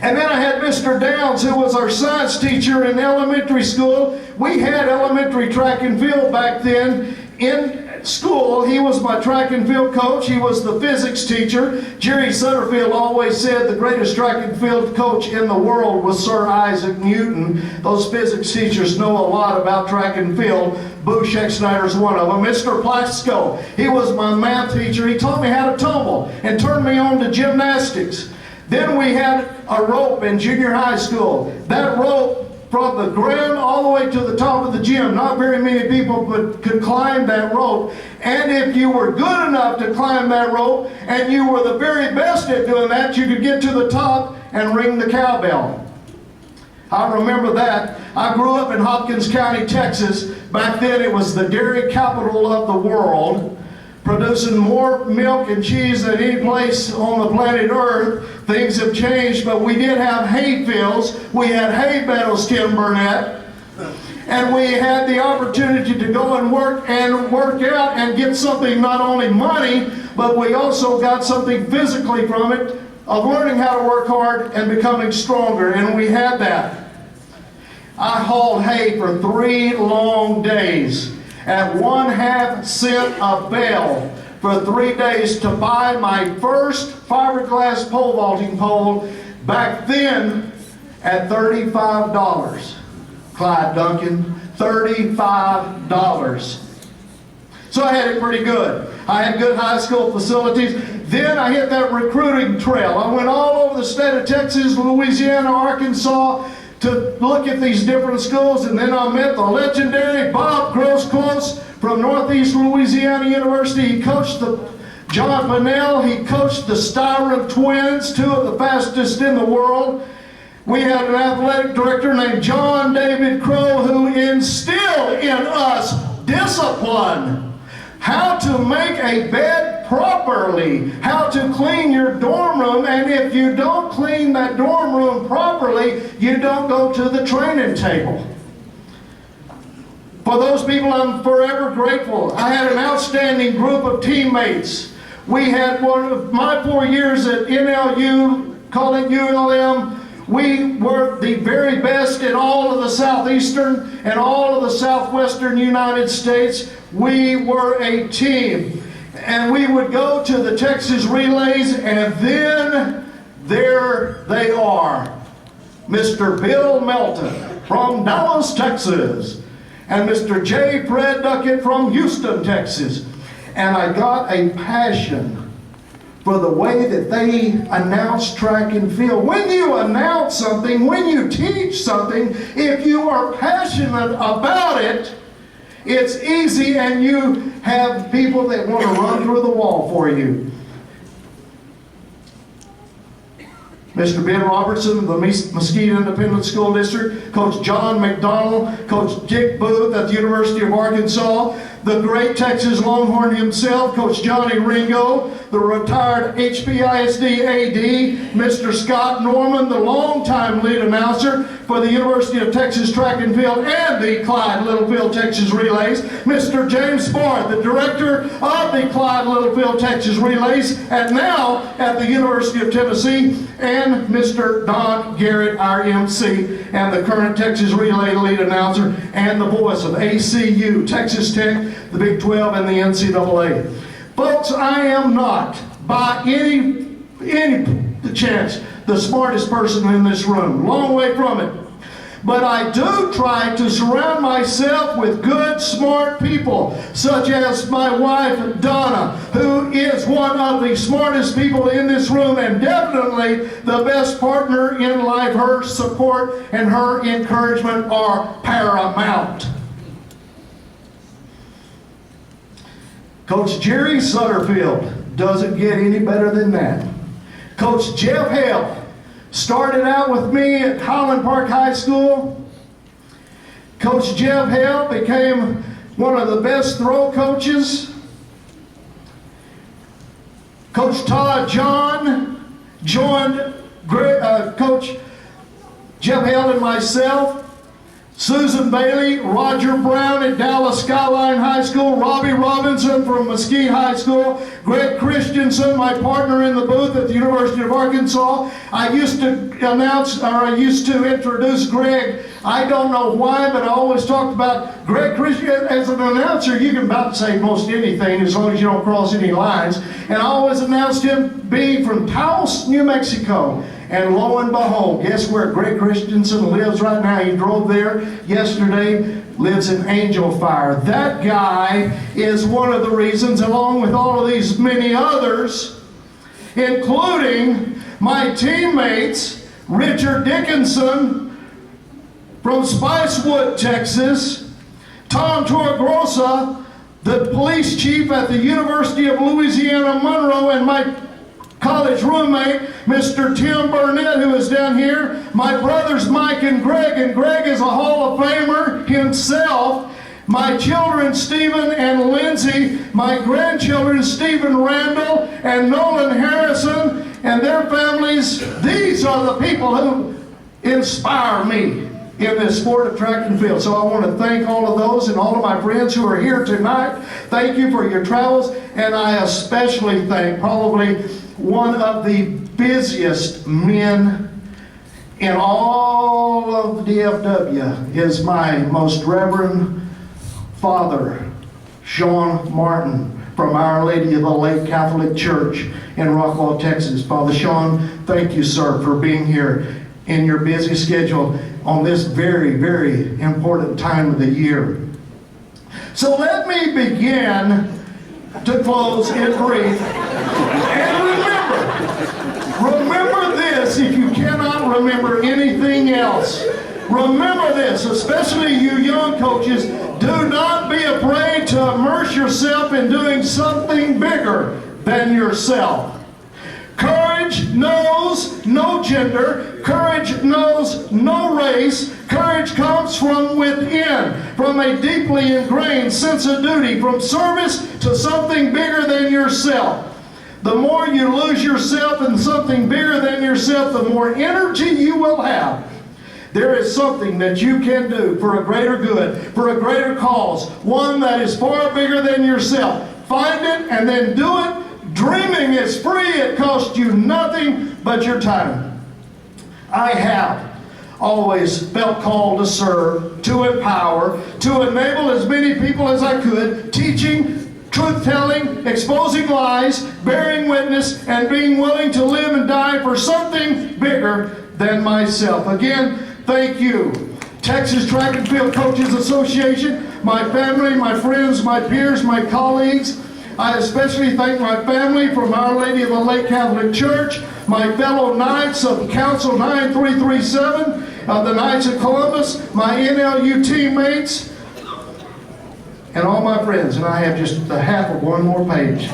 And then I had Mr. Downs, who was our science teacher in elementary school. We had elementary track and field back then in school. He was my track and field coach. He was the physics teacher. Jerry Sutterfield always said the greatest track and field coach in the world was Sir Isaac Newton. Those physics teachers know a lot about track and field. Boo Schecksnyder's one of them. Mr. Plasko, he was my math teacher. He taught me how to tumble and turned me on to gymnastics. Then we had a rope in junior high school. That rope from the ground all the way to the top of the gym. Not very many people could climb that rope. And if you were good enough to climb that rope and you were the very best at doing that, you could get to the top and ring the cowbell. I remember that. I grew up in Hopkins County, Texas. Back then it was the dairy capital of the world, producing more milk and cheese than any place on the planet Earth. Things have changed, but we did have hay fields. We had hay meadows, Tim Burnett. And we had the opportunity to go and work out and get something, not only money, but we also got something physically from it, of learning how to work hard and becoming stronger, and we had that. I hauled hay for 3 long days at 1/2 cent a bale for 3 days to buy my first fiberglass pole vaulting pole, back then at $35. Clyde Duncan, $35. So I had it pretty good. I had good high school facilities. Then I hit that recruiting trail. I went all over the state of Texas, Louisiana, Arkansas, to look at these different schools, and then I met the legendary Bob Gross-Close from Northeast Louisiana University. He coached the John Pennell. He coached the Styron twins, two of the fastest in the world. We had an athletic director named John David Crow who instilled in us discipline, how to make a bed properly, how to clean your dorm room, and if you don't clean that dorm room properly, you don't go to the training table. For those people, I'm forever grateful. I had an outstanding group of teammates. We had one of my 4 years at NLU, call it ULM. We were the very best in all of the southeastern and all of the southwestern United States. We were a team. And we would go to the Texas relays, and then there they are. Mr. Bill Melton from Dallas, Texas, and Mr. J. Fred Duckett from Houston, Texas. And I got a passion for the way that they announce track and field. When you announce something, when you teach something, if you are passionate about it, it's easy, and you have people that want to run through the wall for you. Mr. Ben Robertson of the Mesquite Independent School District, Coach John McDonald, Coach Dick Booth at the University of Arkansas, the great Texas Longhorn himself, Coach Johnny Ringo, the retired HBISD AD, Mr. Scott Norman, the longtime lead announcer for the University of Texas Track and Field and the Clyde Littlefield Texas Relays, Mr. James Barth, the director of the Clyde Littlefield Texas Relays, and now at the University of Tennessee, and Mr. Don Garrett, our MC, and the current Texas Relay lead announcer, and the voice of ACU, Texas Tech, the Big 12, and the NCAA. Folks, I am not, by any chance, the smartest person in this room. Long way from it. But I do try to surround myself with good, smart people, such as my wife, Donna, who is one of the smartest people in this room and definitely the best partner in life. Her support and her encouragement are paramount. Coach Jerry Sutterfield doesn't get any better than that. Coach Jeff Hale started out with me at Highland Park High School. Coach Jeff Hale became one of the best throw coaches. Coach Todd John joined Coach Jeff Hale and myself. Susan Bailey, Roger Brown at Dallas Skyline High School, Robbie Robinson from Mesquite High School, Greg Christensen, my partner in the booth at the University of Arkansas. I used to introduce Greg. I don't know why, but I always talked about Greg Christensen. As an announcer, you can about say most anything as long as you don't cross any lines. And I always announced him being from Taos, New Mexico. And lo and behold, guess where Greg Christensen lives right now? He drove there yesterday, lives in Angel Fire. That guy is one of the reasons, along with all of these many others, including my teammates, Richard Dickinson from Spicewood, Texas, Tom Torgrosa, the police chief at the University of Louisiana Monroe, and my college roommate, Mr. Tim Burnett, who is down here. My brothers Mike and Greg is a Hall of Famer himself. My children, Stephen and Lindsay. My grandchildren, Stephen Randall and Nolan Harrison, and their families. These are the people who inspire me in this sport of track and field. So I want to thank all of those and all of my friends who are here tonight. Thank you for your travels, and I especially thank probably one of the busiest men in all of DFW is my most reverend father, Sean Martin, from Our Lady of the Lake Catholic Church in Rockwall, Texas. Father Sean, thank you, sir, for being here in your busy schedule on this very, very important time of the year. So let me begin to close in brief. And remember this, if you cannot remember anything else, Remember this, especially you young coaches, do not be afraid to immerse yourself in doing something bigger than yourself. Courage knows no gender. Courage knows no race. Courage comes from within, from a deeply ingrained sense of duty, from service to something bigger than yourself. The more you lose yourself in something bigger than yourself, the more energy you will have. There is something that you can do for a greater good, for a greater cause, one that is far bigger than yourself. Find it and then do it. Dreaming is free. It costs you nothing but your time. I have always felt called to serve, to empower, to enable as many people as I could, teaching, truth-telling, exposing lies, bearing witness, and being willing to live and die for something bigger than myself. Again, thank you. Texas Track and Field Coaches Association, my family, my friends, my peers, my colleagues. I especially thank my family from Our Lady of the Lake Catholic Church, my fellow Knights of Council 9337, the Knights of Columbus, my NLU teammates, and all my friends. And I have just the half of one more page.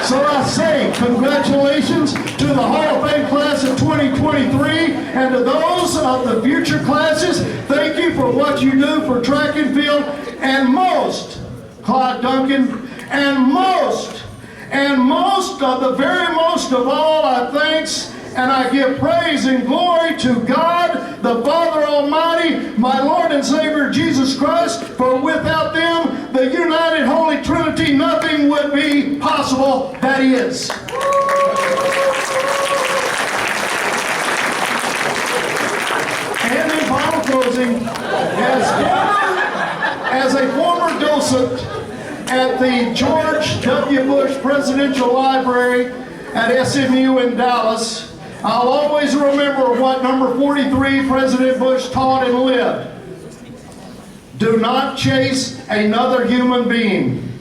So I say congratulations to the Hall of Fame class of 2023, and to those of the future classes, thank you for what you do for track and field, and most, Clyde Duncan, and most of the very most of all, I thanks and I give praise and glory to God, the Father Almighty, my Lord and Savior Jesus Christ, for without them, the united Holy Trinity, nothing would be possible that is. And in final closing, as a former docent at the George W. Bush Presidential Library at SMU in Dallas, I'll always remember what number 43 President Bush taught and lived. Do not chase another human being.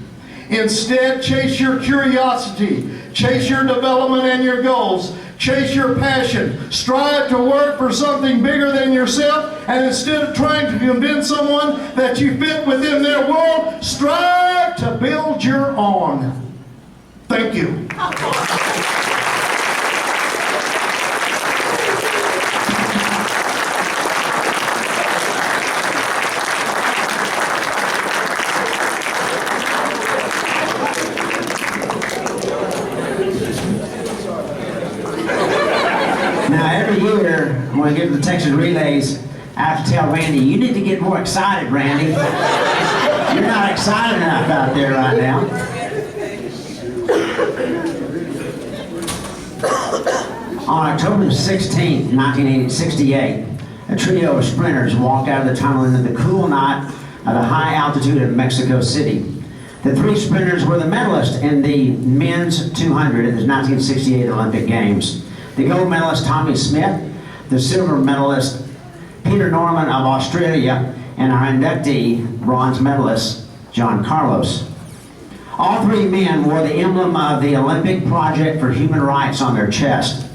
Instead, chase your curiosity, chase your development and your goals, chase your passion, strive to work for something bigger than yourself, and instead of trying to convince someone that you fit within their world, strive to build your own. Thank you. Now, every year, when we get to the Texas Relays, I have to tell Randy, you need to get more excited, Randy. You're not excited enough out there right now. On October 16th, 1968, a trio of sprinters walked out of the tunnel into the cool night of the high altitude of Mexico City. The three sprinters were the medalists in the men's 200 at the 1968 Olympic Games. The gold medalist Tommy Smith, the silver medalist Peter Norman of Australia, and our inductee, bronze medalist John Carlos. All three men wore the emblem of the Olympic Project for Human Rights on their chest.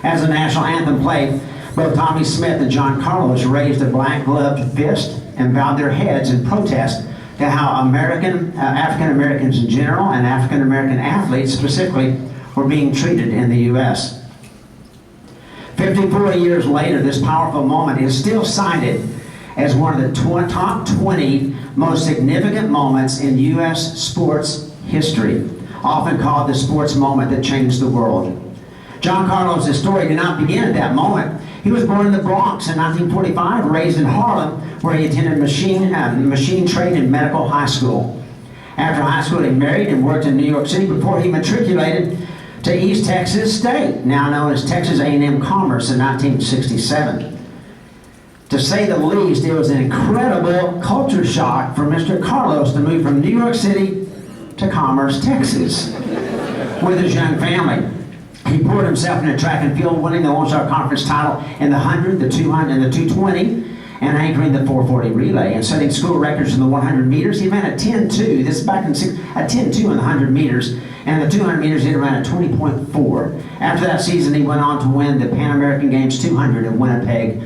As the national anthem played, both Tommy Smith and John Carlos raised a black-gloved fist and bowed their heads in protest to how African Americans in general and African American athletes specifically were being treated in the U.S. 54 years later, this powerful moment is still cited as one of the top 20 most significant moments in U.S. sports history, often called the sports moment that changed the world. John Carlos' story did not begin at that moment. He was born in the Bronx in 1945, raised in Harlem, where he attended machine trade and medical high school. After high school, he married and worked in New York City before he matriculated to East Texas State, now known as Texas A&M Commerce, in 1967. To say the least, it was an incredible culture shock for Mr. Carlos to move from New York City to Commerce, Texas, with his young family. He poured himself into track and field, winning the Lone Star Conference title in the 100, the 200, and the 220, and anchoring the 440 relay, and setting school records in the 100 meters. He ran a 10.2, this is back in a 10.2 in the 100 meters, And the 200 meters he ran at 20.4. After that season, he went on to win the Pan American Games 200 in Winnipeg,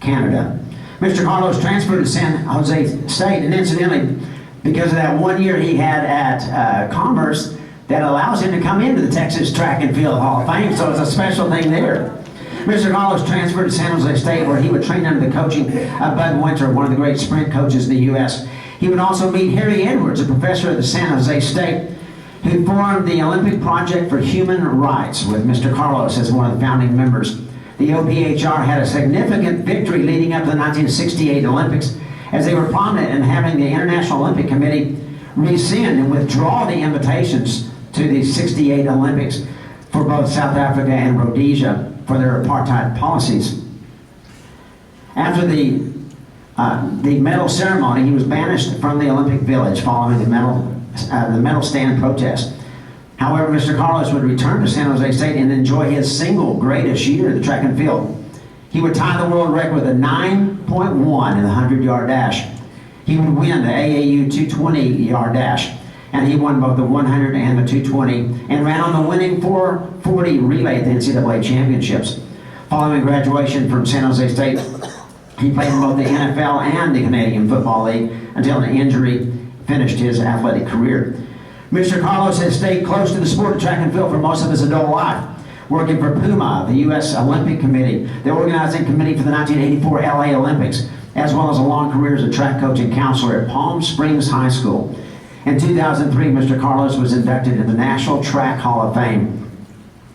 Canada. Mr. Carlos transferred to San Jose State, and incidentally, because of that 1 year he had at Commerce, that allows him to come into the Texas Track and Field Hall of Fame, so it's a special thing there. Mr. Carlos transferred to San Jose State, where he would train under the coaching of Bud Winter, one of the great sprint coaches in the U.S. He would also meet Harry Edwards, a professor at the San Jose State, who formed the Olympic Project for Human Rights with Mr. Carlos as one of the founding members. The OPHR had a significant victory leading up to the 1968 Olympics, as they were prominent in having the International Olympic Committee rescind and withdraw the invitations to the 68 Olympics for both South Africa and Rhodesia for their apartheid policies. After the medal ceremony, he was banished from the Olympic Village following the medal stand protest. However, Mr. Carlos would return to San Jose State and enjoy his single greatest year in the track and field. He would tie the world record with a 9.1 in the 100-yard dash. He would win the AAU 220-yard dash, and he won both the 100 and the 220, and ran on the winning 440 relay at the NCAA championships. Following graduation from San Jose State, he played in both the NFL and the Canadian Football League until an injury finished his athletic career. Mr. Carlos has stayed close to the sport of track and field for most of his adult life, working for PUMA, the U.S. Olympic Committee, the organizing committee for the 1984 LA Olympics, as well as a long career as a track coach and counselor at Palm Springs High School. In 2003, Mr. Carlos was inducted into the National Track Hall of Fame.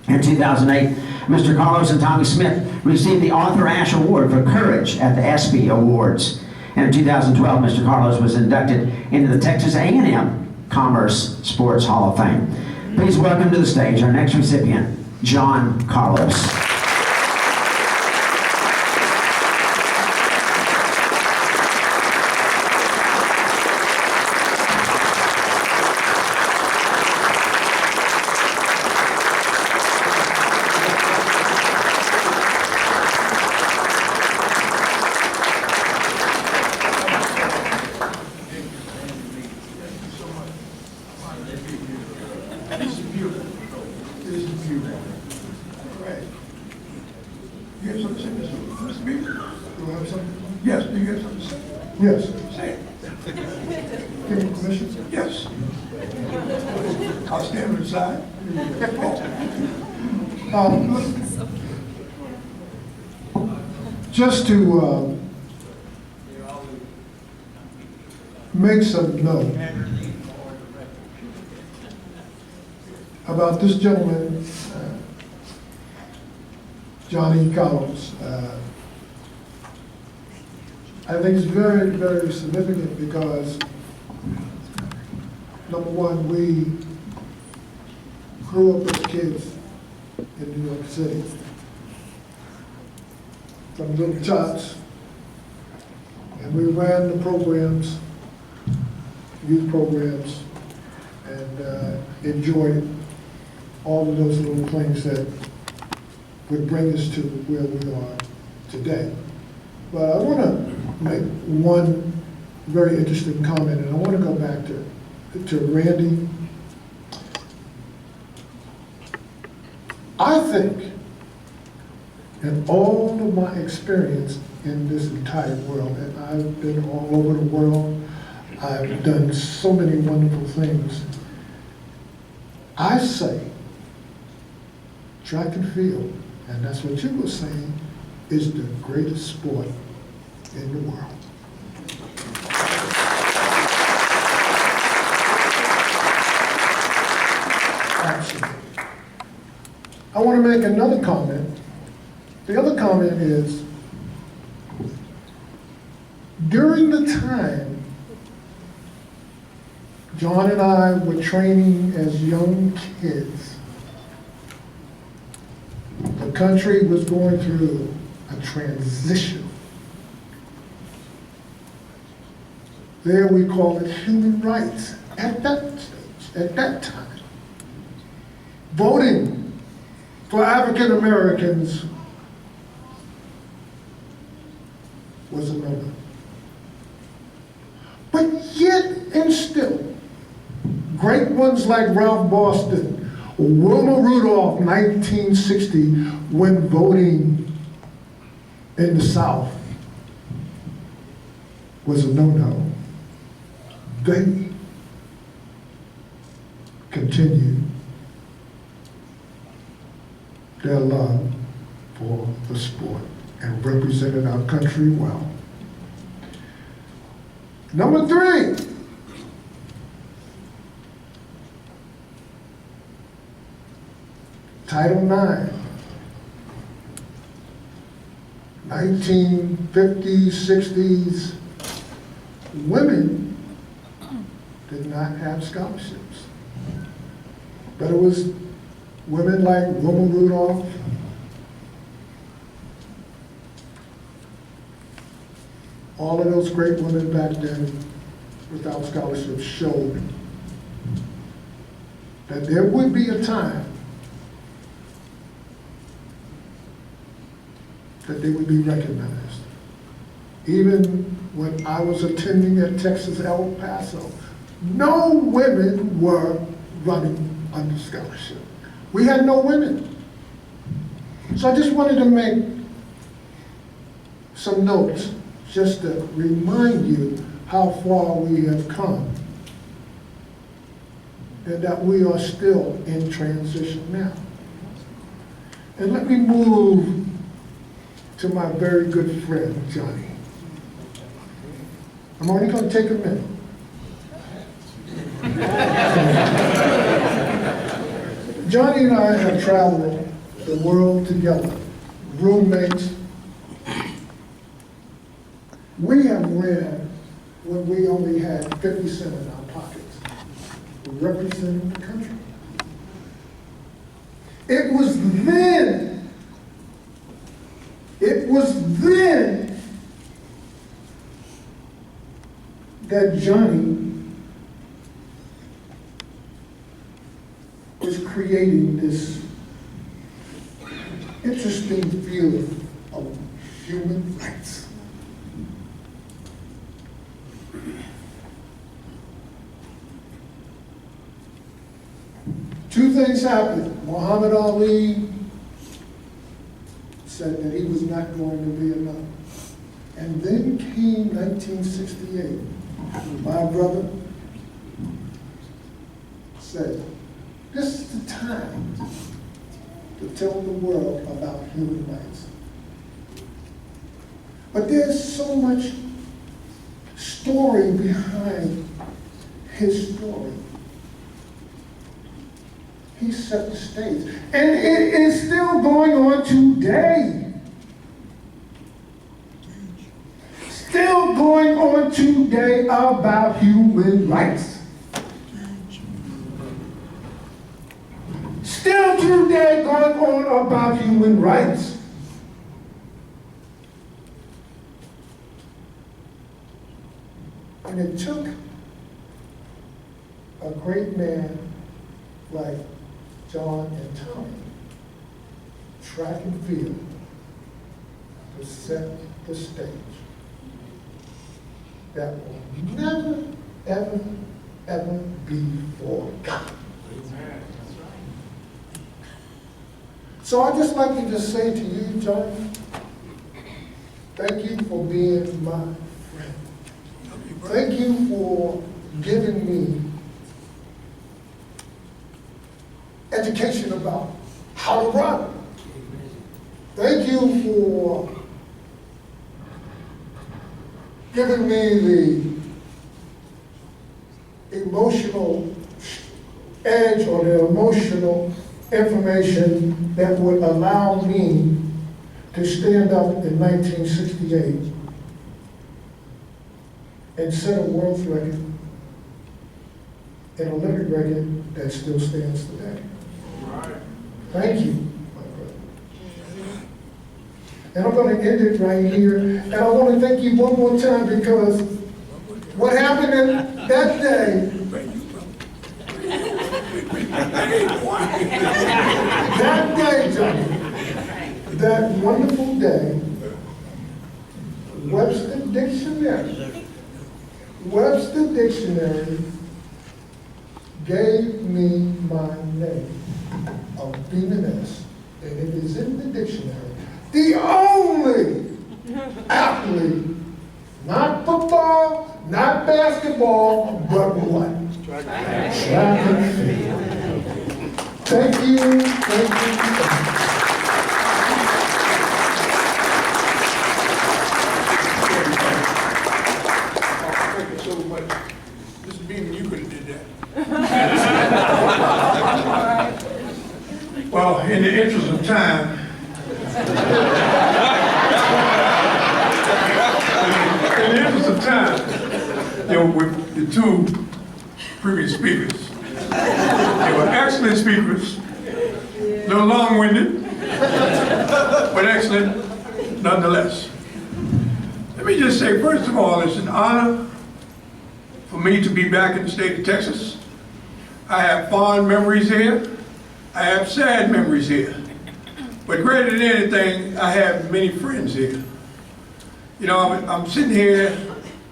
In 2008, Mr. Carlos and Tommy Smith received the Arthur Ashe Award for Courage at the ESPY Awards. And in 2012, Mr. Carlos was inducted into the Texas A&M Commerce Sports Hall of Fame. Please welcome to the stage our next recipient, John Carlos. Yes. Say it. Give me permission? Yes. I'll stand on the side. Just to make some note about this gentleman, Johnny Carlos. I think it's very, very significant because, number one, we grew up as kids in New York City. From little tots, and we ran the programs, youth programs, and enjoyed all of those little things that would bring us to where we are today. But I want to make one very interesting comment, and I want to go back to Randy. I think, in all of my experience in this entire world, and I've been all over the world, I've done so many wonderful things, I say track and field, and that's what you were saying, is the greatest sport in the world. Absolutely. I want to make another comment. The other comment is, during the time John and I were training as young kids, the country was going through a transition. There we call it human rights at that stage, at that time. Voting for African Americans was a no-no. But yet and still, Great ones like Ralph Boston, Wilma Rudolph, 1960, when voting in the South was a no-no. They continued their love for the sport and represented our country well. Number 3. Title IX. 1950s, 60s, women did not have scholarships. But it was women like Wilma Rudolph, all of those great women back then without scholarships showed that there would be a time that they would be recognized. Even when I was attending at Texas El Paso, no women were running under scholarship. We had no women. So I just wanted to make some notes just to remind you how far we have come and that we are still in transition now. And let me move to my very good friend, Johnny. I'm only going to take a minute. Johnny and I have traveled the world together, roommates. We have ran when we only had 50 cents in our pockets, representing the country. It was then that Johnny was creating this interesting field of human rights. Two things happened. Muhammad Ali said that he was not going to be enough. And then came 1968. My brother said, this is the time to tell the world about human rights. But there's so much story behind his story. He set the stage. And it is still going on today. Still going on today about human rights. Still today going on about human rights. And it took a great man like John and Tommy, track and field, to set the stage that will never, ever, ever be forgotten. So I'd just like to just say to you, John, thank you for being my friend. Thank you for giving me education about how to run. Thank you for giving me the emotional edge or the emotional information that would allow me to stand up in 1968 and set a world record and a living record that still stands today. Thank you, my brother. And I'm going to end it right here. And I want to thank you one more time because what happened in that day, Johnny, that wonderful day, Webster Dictionary gave me my name of Venus, and it is in the dictionary. The only athlete, not football, not basketball, but what? Track and field. Thank you, thank you. Thank you so much. This being you could have did that. Well, in the interest of time, with the two previous speakers, they were excellent speakers, a little long-winded, but excellent nonetheless. Let me just say, first of all, it's an honor for me to be back in the state of Texas. I have fond memories here. I have sad memories here. But greater than anything, I have many friends here. You know, I'm sitting here,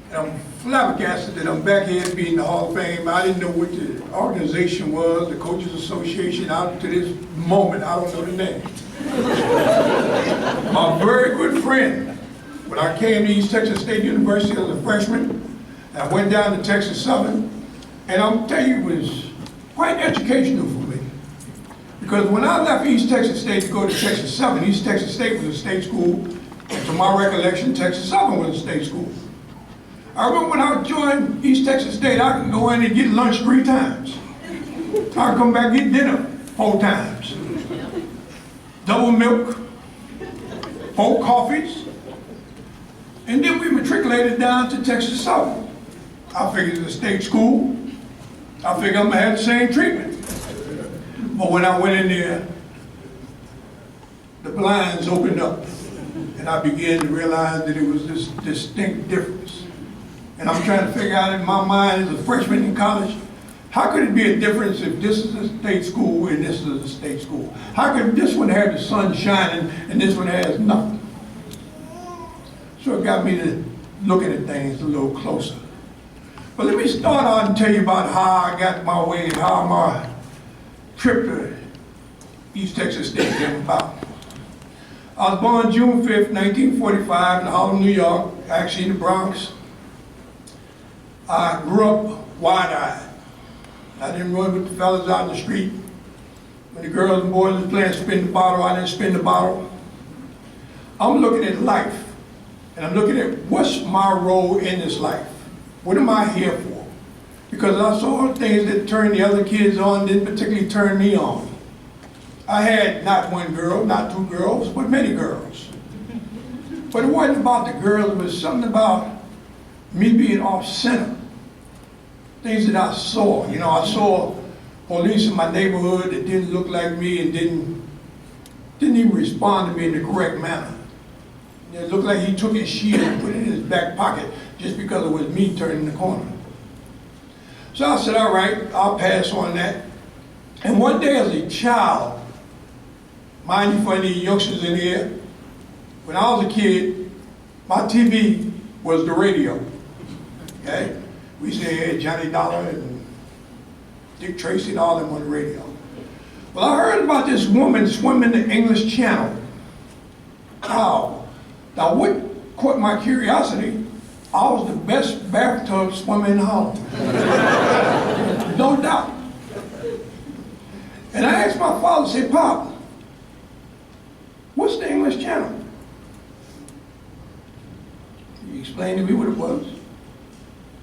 and I'm flabbergasted that I'm back here to be in the Hall of Fame. I didn't know what the organization was, the Coaches Association. Out to this moment, I don't know the name. My very good friend, when I came to East Texas State University as a freshman, I went down to Texas Southern, and I'm telling you, it was quite educational for me. Because when I left East Texas State to go to Texas Southern, East Texas State was a state school, and to my recollection, Texas Southern was a state school. I remember when I joined East Texas State, I could go in and get lunch 3 times. I'd come back and get dinner 4 times. Double milk, 4 coffees, and then we matriculated down to Texas Southern. I figured it's a state school. I figured I'm gonna have the same treatment. But when I went in there, the blinds opened up, and I began to realize that it was this distinct difference. And I'm trying to figure out in my mind as a freshman in college, how could it be a difference if this is a state school and this is a state school? How could this one have the sun shining and this one has nothing? So it got me to looking at things a little closer. But let me start out and tell you about how I got my way and how my trip to East Texas State came about. I was born June 5th, 1945 in Harlem, New York, actually in the Bronx. I grew up wide-eyed. I didn't run with the fellas out in the street. When the girls and boys were playing spin the bottle, I didn't spin the bottle. I'm looking at life, and I'm looking at what's my role in this life. What am I here for? Because I saw things that turned the other kids on, didn't particularly turn me on. I had not 1 girl, not 2 girls, but many girls. But it wasn't about the girls, it was something about me being off center. Things that I saw. You know, I saw police in my neighborhood that didn't look like me and didn't even respond to me in the correct manner. It looked like he took his shield and put it in his back pocket just because it was me turning the corner. So I said, all right, I'll pass on that. And one day as a child, mind you for any youngsters in here, when I was a kid, my TV was the radio. Okay? We used to hear Johnny Dollar and Dick Tracy and all them on the radio. Well, I heard about this woman swimming the English Channel. Wow. Now what caught my curiosity, I was the best bathtub swimmer in Harlem. No doubt. And I asked my father, I said, Pop, what's the English Channel? He explained to me what it was.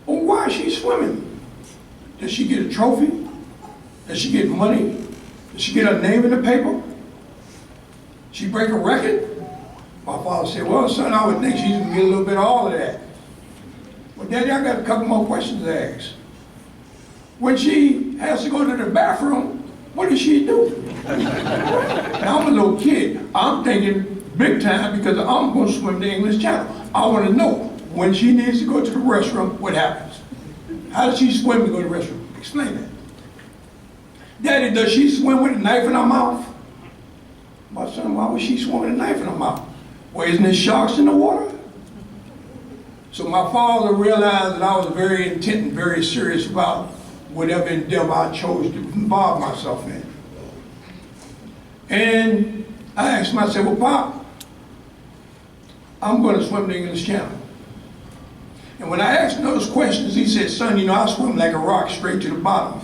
Well, why is she swimming? Does she get a trophy? Does she get money? Does she get her name in the paper? She break a record? My father said, well, son, I would think she's going to get a little bit of all of that. Well, Daddy, I got a couple more questions to ask. When she has to go to the bathroom, what does she do? Now, I'm a little kid. I'm thinking big time because I'm going to swim the English Channel. I want to know when she needs to go to the restroom, what happens? How does she swim to go to the restroom? Explain that. Daddy, does she swim with a knife in her mouth? My son, why would she swim with a knife in her mouth? Well, isn't there sharks in the water? So my father realized that I was very intent and very serious about whatever endeavor I chose to involve myself in. And I asked myself, well, Pop, I'm going to swim the English Channel. And when I asked him those questions, he said, son, you know, I swim like a rock straight to the bottom.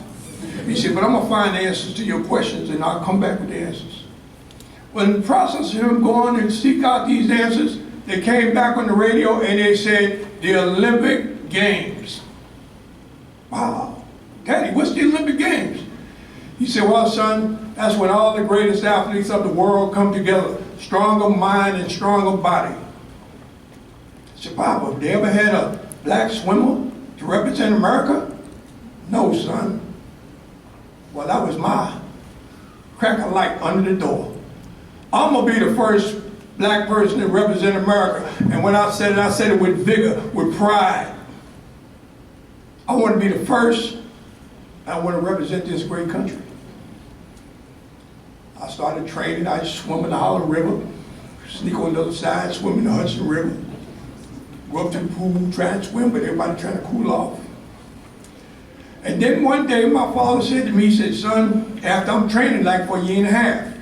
He said, but I'm going to find the answers to your questions and I'll come back with the answers. Well, in the process of him going and seek out these answers, they came back on the radio and they said, the Olympic Games. Wow. Daddy, what's the Olympic Games? He said, well, son, that's when all the greatest athletes of the world come together. Stronger mind and stronger body. I said, Papa, have they ever had a black swimmer to represent America? No, son. Well, that was my crack of light under the door. I'm going to be the first black person to represent America. And when I said it with vigor, with pride. I want to be the first. I want to represent this great country. I started training. I swim in the Hollow River, sneak on the other side, swim in the Hudson River. Go up to the pool, try and swim, but everybody trying to cool off. And then one day my father said to me, he said, son, after I'm training like for a year and a half,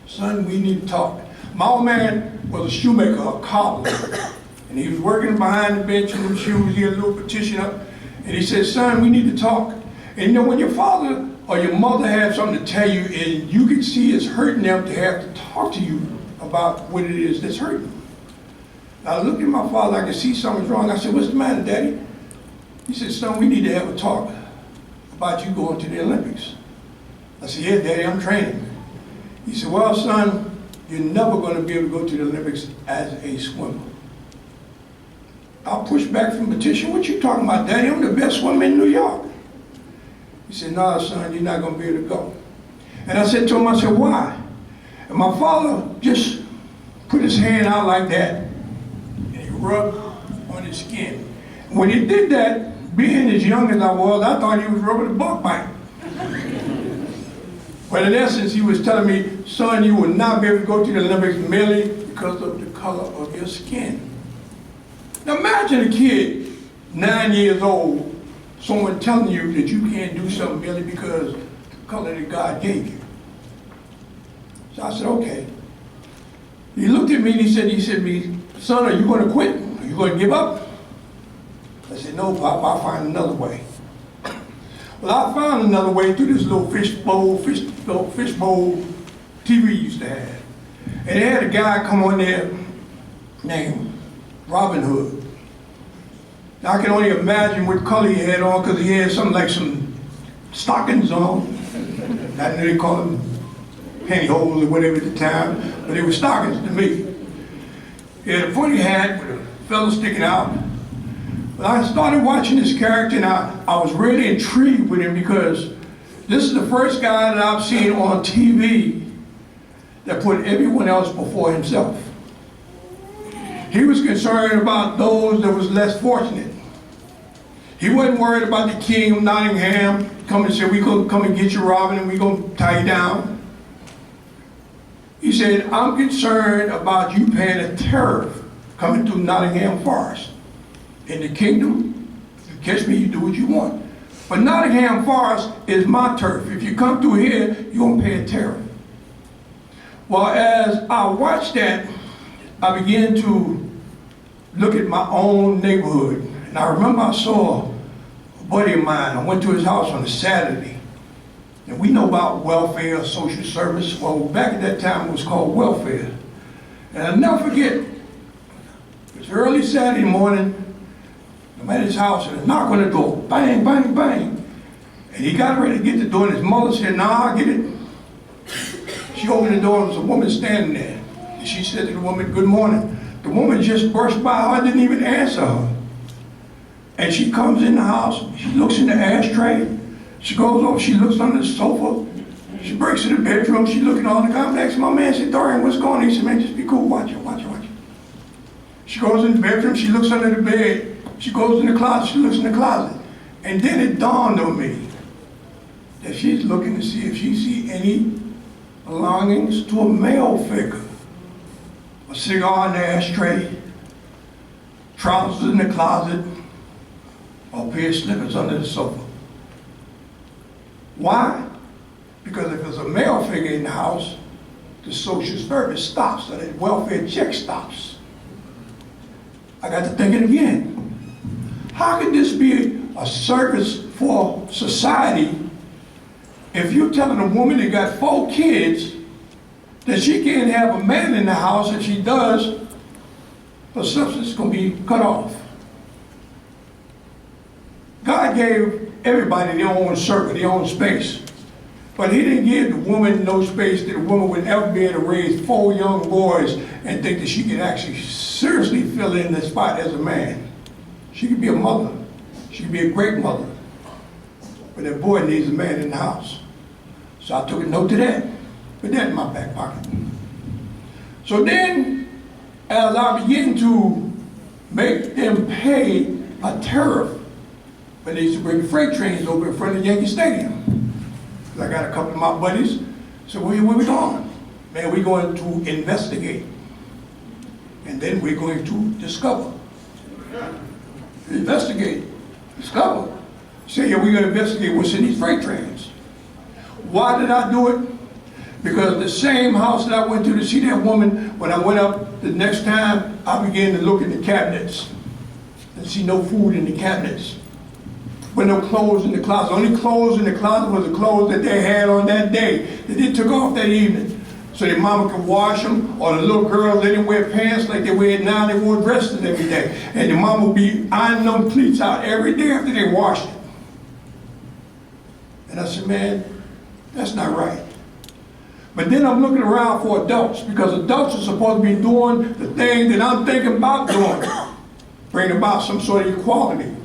son, we need to talk. My old man was a shoemaker, a cobbler, and he was working behind the bench with them shoes. He had a little petition up, and he said, son, we need to talk. And you know, when your father or your mother have something to tell you and you can see it's hurting them to have to talk to you about what it is that's hurting. I looked at my father, I could see something's wrong. I said, what's the matter, Daddy? He said, son, we need to have a talk about you going to the Olympics. I said, yeah, Daddy, I'm training. He said, well, son, you're never going to be able to go to the Olympics as a swimmer. I pushed back from the petition. What you talking about, Daddy? I'm the best swimmer in New York. He said, no, son, you're not going to be able to go. And I said to him, I said, why? And my father just put his hand out like that, and he rubbed on his skin. When he did that, being as young as I was, I thought he was rubbing a bug bite. But in essence, he was telling me, son, you will not be able to go to the Olympics merely because of the color of your skin. Now imagine a kid, 9 years old, someone telling you that you can't do something merely because of the color that God gave you. So I said, okay. He looked at me and he said to me, son, are you going to quit? Are you going to give up? I said, no, Pop, I'll find another way. Well, I found another way through this little fishbowl TV we used to have. And they had a guy come on there named Robin Hood. Now, I can only imagine what color he had on because he had something like some stockings on. I know they call them pantyhose or whatever at the time, but they were stockings to me. He had a funny hat with a feather sticking out. But I started watching this character and I was really intrigued with him because this is the first guy that I've seen on TV that put everyone else before himself. He was concerned about those that was less fortunate. He wasn't worried about the king of Nottingham coming and said, we're going to come and get you, Robin, and we're going to tie you down. He said, I'm concerned about you paying a tariff coming through Nottingham Forest. In the kingdom, if you catch me, you do what you want. But Nottingham Forest is my turf. If you come through here, you're going to pay a tariff. Well, as I watched that, I began to look at my own neighborhood. And I remember I saw a buddy of mine. I went to his house on a Saturday. And we know about welfare, social service. Well, back at that time, it was called welfare. And I'll never forget, it was early Saturday morning. I'm at his house and a knock on the door, bang, bang, bang. And he got ready to get the door and his mother said, nah, I'll get it. She opened the door and there was a woman standing there. And she said to the woman, good morning. The woman just burst by her, I didn't even answer her. And she comes in the house, she looks in the ashtray, she goes over, she looks under the sofa, she breaks in the bedroom, she looking all the complex. My man said, Dorian, what's going on? He said, man, just be cool, watch it, watch it, watch it. She goes in the bedroom, she looks under the bed, she goes in the closet, she looks in the closet. And then it dawned on me that she's looking to see if she sees any belongings to a male figure. A cigar in the ashtray, trousers in the closet, or a pair of slippers under the sofa. Why? Because if there's a male figure in the house, the social service stops, so that welfare check stops. I got to thinking again. How could this be a service for society if you're telling a woman that got 4 kids that she can't have a man in the house? If she does, her substance is going to be cut off. God gave everybody their own circle, their own space. But he didn't give the woman no space that a woman would ever be able to raise 4 young boys and think that she could actually seriously fill in the spot as a man. She could be a mother. She could be a great mother. But that boy needs a man in the house. So I took a note to that. Put that in my back pocket. So then, as I began to make them pay a tariff, when they used to bring the freight trains over in front of Yankee Stadium. I got a couple of my buddies, so where we going? Man, we're going to investigate. And then we're going to discover. Investigate, discover. Say, yeah, we're going to investigate what's in these freight trains. Why did I do it? Because the same house that I went to see that woman, when I went up the next time, I began to look in the cabinets and see no food in the cabinets. With no clothes in the closet. Only clothes in the closet was the clothes that they had on that day that they took off that evening. So their mama could wash them, or the little girls, they didn't wear pants like they wear now, they wore dresses every day. And the mama would be ironing them pleats out every day after they washed it. And I said, man, that's not right. But then I'm looking around for adults, because adults are supposed to be doing the thing that I'm thinking about doing. Bring about some sort of equality.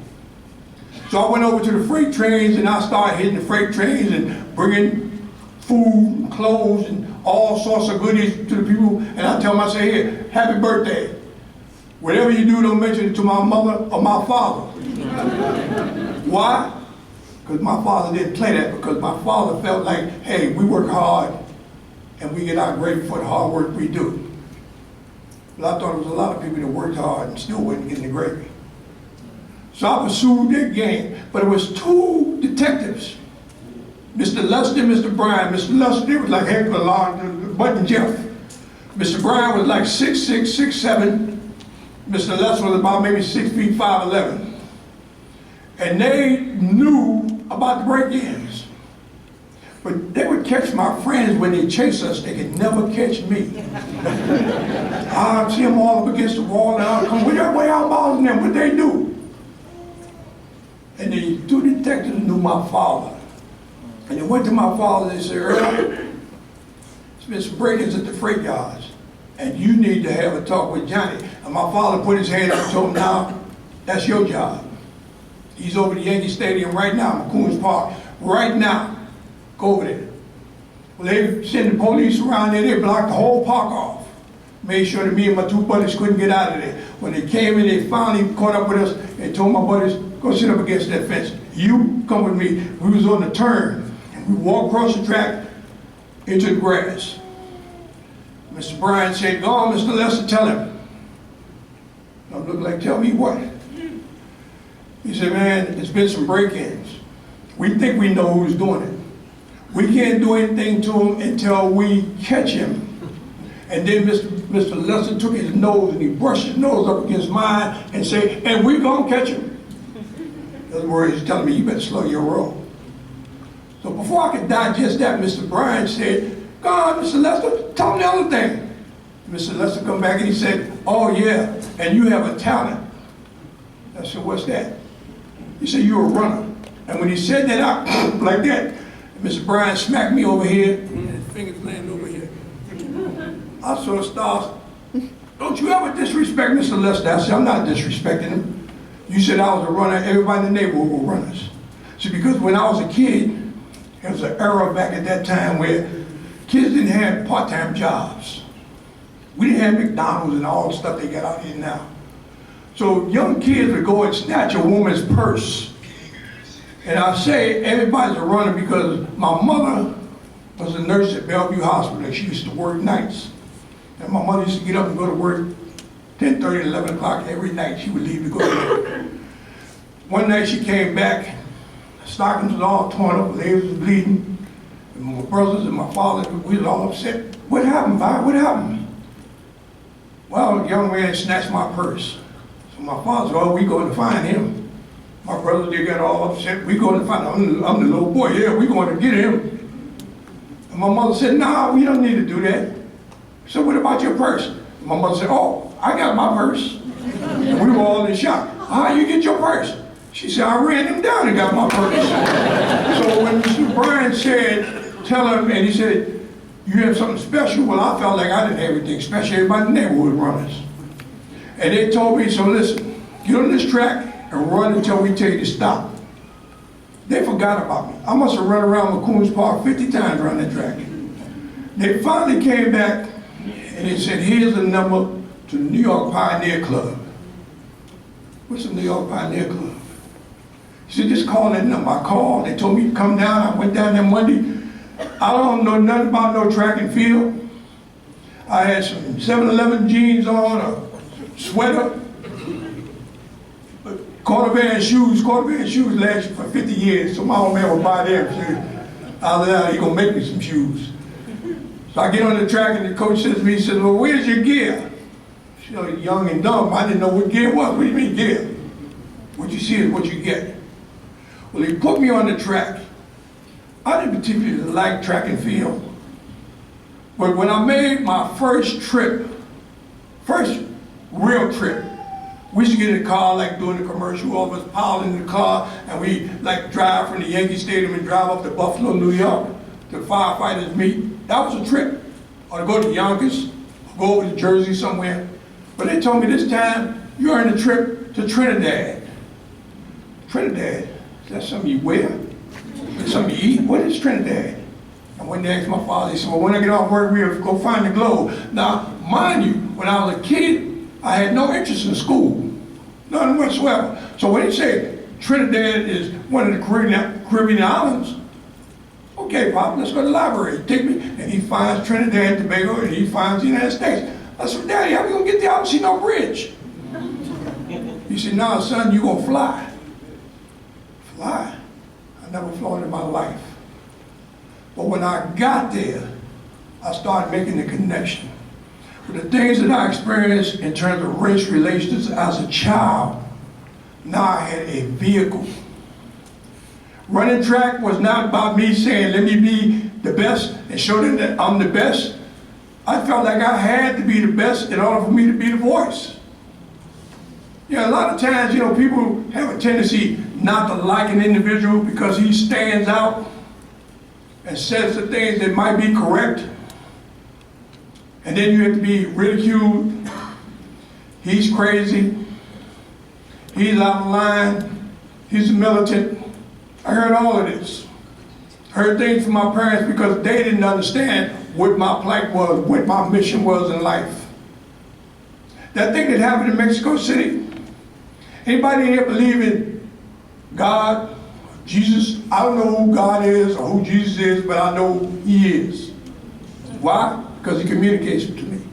So I went over to the freight trains and I started hitting the freight trains and bringing food, clothes, and all sorts of goodies to the people. And I tell them, I say, here, happy birthday. Whatever you do, don't mention it to my mother or my father. Why? Because my father didn't play that, because my father felt like, hey, we work hard and we get our gravy for the hard work we do. But I thought there was a lot of people that worked hard and still wasn't getting the gravy. So I pursued their game, but it was 2 detectives, Mr. Lester and Mr. Bryan. Mr. Lester was like heck of a long, Button Jeff. Mr. Bryan was like 6'6", 6'7". Mr. Lester was about maybe 6 feet 5'11". And they knew about the break-ins. But they would catch my friends when they chase us. They could never catch me. I'd see them all up against the wall, and I'd come, way out balling them, what they do. And the 2 detectives knew my father. And they went to my father and they said, Earl, there's been some break-ins at the freight yards, and you need to have a talk with Johnny. And my father put his hand up and told him, now, that's your job. He's over at Yankee Stadium right now, McCoon's Park, right now. Go over there. Well, they sent the police around there, they blocked the whole park off. Made sure that me and my 2 buddies couldn't get out of there. When they came in, they finally caught up with us and told my buddies, go sit up against that fence. You come with me. We was on the turn, and we walked across the track into the grass. Mr. Bryan said, go on, Mr. Lester, tell him. I looked like, tell me what? He said, man, there's been some break-ins. We think we know who's doing it. We can't do anything to him until we catch him. And then Mr. Lester took his nose and he brushed his nose up against mine and said, and we're going to catch him. In other words, he's telling me, you better slow your roll. So before I could digest that, Mr. Bryan said, go on, Mr. Lester, tell him the other thing. Mr. Lester come back and he said, oh yeah, and you have a talent. I said, what's that? He said, you're a runner. And when he said that out like that, Mr. Bryan smacked me over here, and his fingers landed over here. I sort of started, don't you ever disrespect Mr. Lester. I said, I'm not disrespecting him. You said I was a runner, everybody in the neighborhood were runners. See, because when I was a kid, there was an era back at that time where kids didn't have part-time jobs. We didn't have McDonald's and all the stuff they got out here now. So young kids would go and snatch a woman's purse. And I say everybody's a runner because my mother was a nurse at Bellevue Hospital and she used to work nights. And my mother used to get up and go to work 10:30, 11 o'clock every night. She would leave to go to work. One night she came back, Stockings was all torn up, legs was bleeding. And my brothers and my father, we was all upset. What happened, Vi? What happened? Well, the young man snatched my purse. So my father said, oh, we going to find him. My brothers, they got all upset. We going to find him. I'm the little boy. Yeah, we going to get him. And my mother said, nah, we don't need to do that. So what about your purse? And my mother said, oh, I got my purse. And we were all in shock. How you get your purse? She said, I ran him down and got my purse. So when Mr. Brian said, tell him, and he said, you have something special? Well, I felt like I didn't have anything special. Everybody in the neighborhood runners. And they told me, so listen, get on this track and run until we tell you to stop. They forgot about me. I must have run around McCoon's Park 50 times around that track. They finally came back and they said, here's the number to the New York Pioneer Club. What's the New York Pioneer Club? He said, just call that number. I called. They told me to come down. I went down there Monday. I don't know nothing about no track and field. I had some 7-Eleven jeans on, a sweater, quarter-band shoes last for 50 years. So my old man would buy them. Out there, he gonna make me some shoes. So I get on the track and the coach says to me, he says, well, where's your gear? You know, young and dumb, I didn't know what gear was. What do you mean gear? What you see is what you get. Well, he put me on the track. I didn't particularly like track and field. But when I made my first real trip, we used to get in the car like doing the commercial, all of us piled in the car, and we like drive from the Yankee Stadium and drive up to Buffalo, New York, to the firefighters meet. That was a trip. Or to go to Yonkers, or go over to Jersey somewhere. But they told me this time, you're on a trip to Trinidad. Trinidad, is that something you wear? Is that something you eat? What is Trinidad? I went to ask my father, he said, well, when I get off work, we'll go find the globe. Now, mind you, when I was a kid, I had no interest in school, none whatsoever. So when he said Trinidad is one of the Caribbean islands, okay, Pop, let's go to the library. Take me, and he finds Trinidad and Tobago, and he finds the United States. I said, Daddy, how we gonna get there? I don't see no bridge. He said, no, son, you gonna fly. Fly? I never flown in my life. But when I got there, I started making the connection. With the things that I experienced in terms of race relations as a child, now I had a vehicle. Running track was not about me saying, let me be the best and show them that I'm the best. I felt like I had to be the best in order for me to be the voice. Yeah, a lot of times, you know, people have a tendency not to like an individual because he stands out and says the things that might be correct. And then you have to be ridiculed. He's crazy. He's out of line. He's a militant. I heard all of this. I heard things from my parents because they didn't understand what my plight was, what my mission was in life. That thing that happened in Mexico City, anybody here believe in God, Jesus? I don't know who God is or who Jesus is, but I know He is. Why? Because He communicates to me.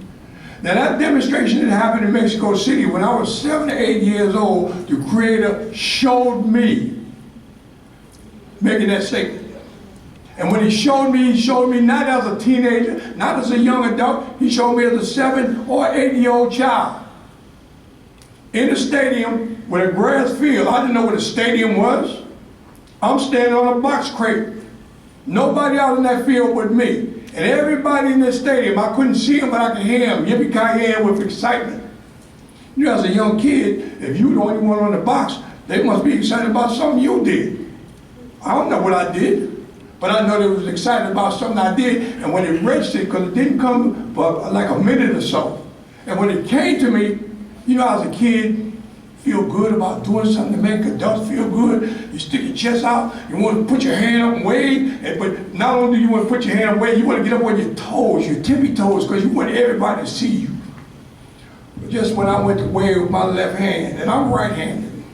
Now that demonstration that happened in Mexico City when I was 7 to 8 years old, the Creator showed me making that statement. And when He showed me not as a teenager, not as a young adult, He showed me as a 7 or 8-year-old child. In a stadium with a grass field. I didn't know what a stadium was. I'm standing on a box crate. Nobody out in that field but me. And everybody in the stadium, I couldn't see them, but I could hear them yippee-ki-yay with excitement. You know, as a young kid, if you were the only one on the box, they must be excited about something you did. I don't know what I did, but I know they was excited about something I did, and when it registered, because it didn't come for like a minute or so, and when it came to me, you know, as a kid, feel good about doing something to make adults feel good. You stick your chest out, you want to put your hand up and wave, but not only do you want to put your hand up and wave, you want to get up on your toes, your tippy toes, because you want everybody to see you. But just when I went to wave with my left hand, and I'm right-handed,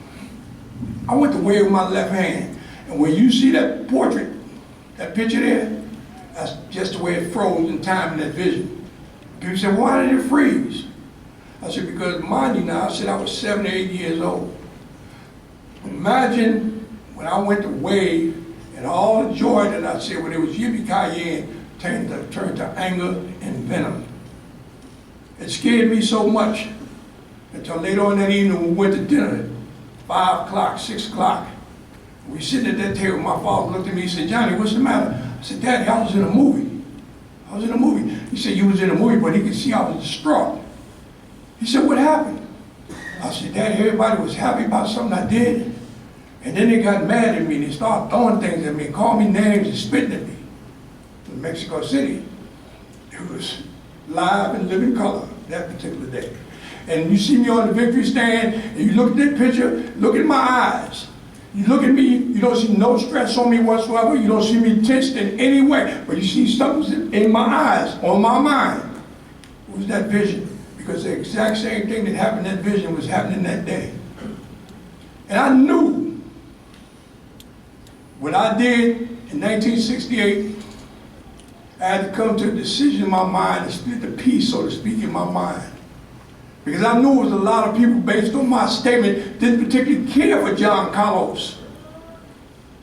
I went to wave with my left hand, and when you see that portrait, that picture there, that's just the way it froze in time in that vision. People say, why did it freeze? I said, because mind you now, I said I was 7 to 8 years old. Imagine when I went to wave, and all the joy that I said when it was yippee-ki-yay turned to anger and venom. It scared me so much until later on that evening we went to dinner at 5 o'clock, 6 o'clock. We sitting at that table, my father looked at me, he said, "Johnny, what's the matter?" I said, "Daddy, I was in a movie. I was in a movie." He said, "You was in a movie," but he could see I was distraught. He said, "What happened?" I said, "Daddy, everybody was happy about something I did. And then they got mad at me and they started throwing things at me, called me names and spitting at me in Mexico City." It was live and living color that particular day. And you see me on the victory stand, and you look at that picture, look at my eyes. You look at me, you don't see no stress on me whatsoever. You don't see me tensed in any way, but you see something in my eyes, on my mind. It was that vision, because the exact same thing that happened in that vision was happening that day. And I knew what I did in 1968, I had to come to a decision in my mind and split the peace, so to speak, in my mind. Because I knew it was a lot of people, based on my statement, didn't particularly care for John Carlos.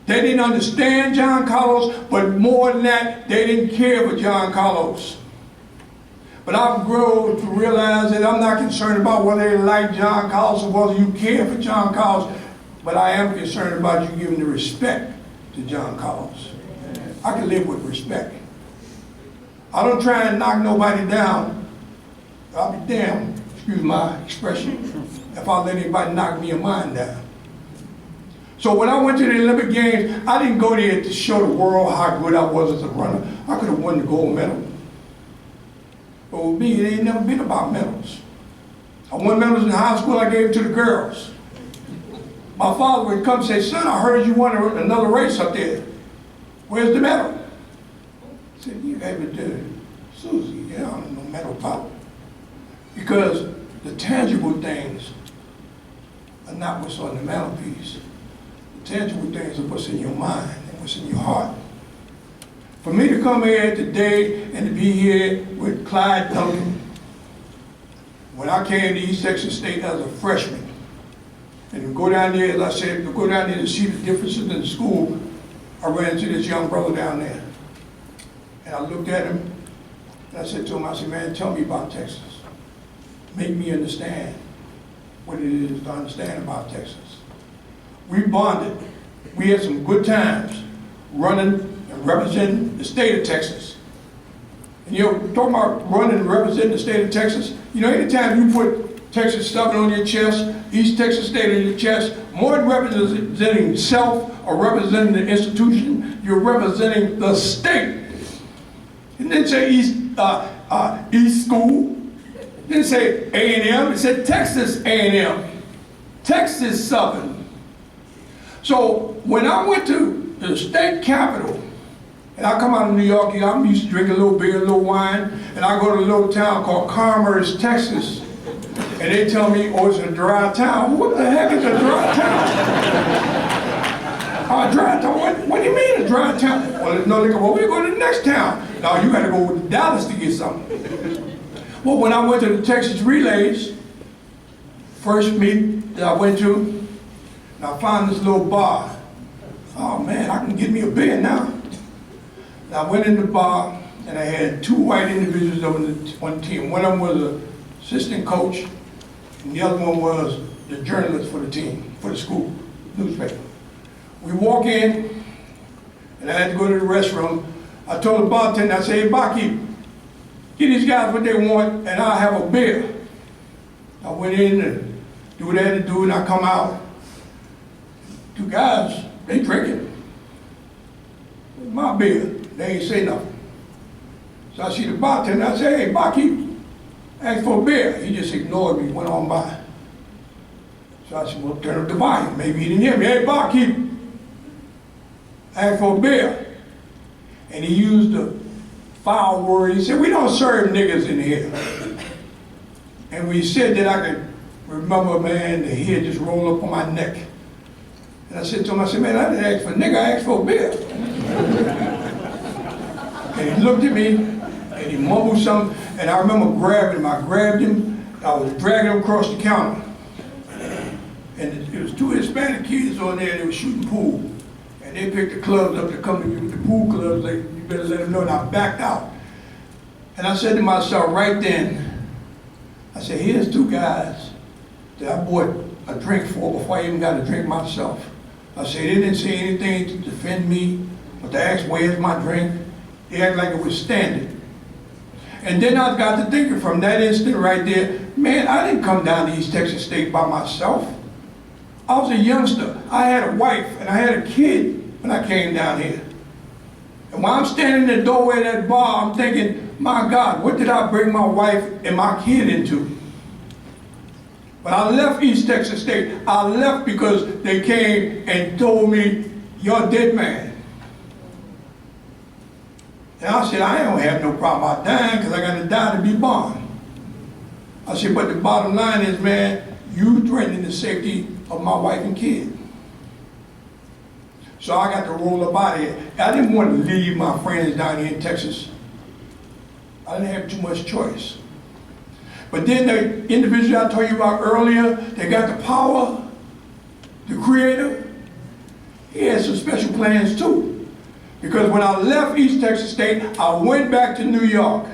They didn't understand John Carlos, but more than that, they didn't care for John Carlos. But I've grown to realize that I'm not concerned about whether they like John Carlos or whether you care for John Carlos, but I am concerned about you giving the respect to John Carlos. I can live with respect. I don't try and knock nobody down. I'll be damned, excuse my expression, if I let anybody knock me or mine down. So when I went to the Olympic Games, I didn't go there to show the world how good I was as a runner. I could have won the gold medal. But with me, it ain't never been about medals. I won medals in high school, I gave it to the girls. My father would come and say, "Son, I heard you won another race up there. Where's the medal?" I said, "You gave it to Susie." "Yeah, I don't know medal about." Because the tangible things are not what's on the mantelpiece. The tangible things are what's in your mind and what's in your heart. For me to come here today and to be here with Clyde Duncan, when I came to East Texas State as a freshman, and to go down there, as I said, to go down there to see the differences in the school, I ran into this young brother down there. And I looked at him, and I said to him, I said, "Man, tell me about Texas. Make me understand what it is to understand about Texas." We bonded. We had some good times running and representing the state of Texas. And you know, talking about running and representing the state of Texas, you know, anytime you put Texas stuff on your chest, East Texas State on your chest, more than representing self or representing the institution, you're representing the state. It didn't say East School. It didn't say A&M. It said Texas A&M. Texas Southern. So when I went to the state capitol, and I come out of New York, I'm used to drink a little beer, a little wine, and I go to a little town called Commerce, Texas. And they tell me, "Oh, it's a dry town." What the heck is a dry town? A dry town? What do you mean a dry town? Well, there's no liquor. Well, we go to the next town. No, you got to go to Dallas to get something. Well, when I went to the Texas Relays, first meet that I went to, and I found this little bar. Oh man, I can get me a beer now. And I went in the bar, and I had two white individuals on the team. One of them was an assistant coach, and the other one was the journalist for the team, for the school newspaper. We walk in, and I had to go to the restroom. I told the bartender, I said, "Hey, barkeep, get these guys what they want, and I'll have a beer." I went in and do what I had to do, and I come out. Two guys, they drinking. My beer. They ain't say nothing. So I see the bartender, I say, "Hey, barkeep, ask for a beer." He just ignored me, went on by. So I said, "Well, turn up the volume." Maybe he didn't hear me. "Hey, barkeep, ask for a beer." And he used the foul word. He said, "We don't serve niggas in here." And when he said that, I could remember, man, the hair just rolled up on my neck. And I said to him, I said, "Man, I didn't ask for a nigga, I asked for a beer." And he looked at me, and he mumbled something, and I remember grabbing him. I grabbed him, I was dragging him across the counter. And it was two Hispanic kids on there, they were shooting pool. And they picked the clubs up to come to the pool clubs, like, you better let them know, and I backed out. And I said to myself right then, I said, here's two guys that I bought a drink for before I even got a drink myself. I said, they didn't say anything to defend me, but to ask, where's my drink? They acted like it was standing. And then I got to thinking from that instant right there, man, I didn't come down to East Texas State by myself. I was a youngster. I had a wife and I had a kid when I came down here. And while I'm standing in the doorway of that bar, I'm thinking, my God, what did I bring my wife and my kid into? When I left East Texas State, I left because they came and told me, you're a dead man. And I said, I don't have no problem about dying because I got to die to be born. I said, but the bottom line is, man, you threatening the safety of my wife and kid. So I got to roll up out of here. I didn't want to leave my friends down here in Texas. I didn't have too much choice. But then the individual I told you about earlier, they got the power, the creator, he had some special plans too. Because when I left East Texas State, I went back to New York.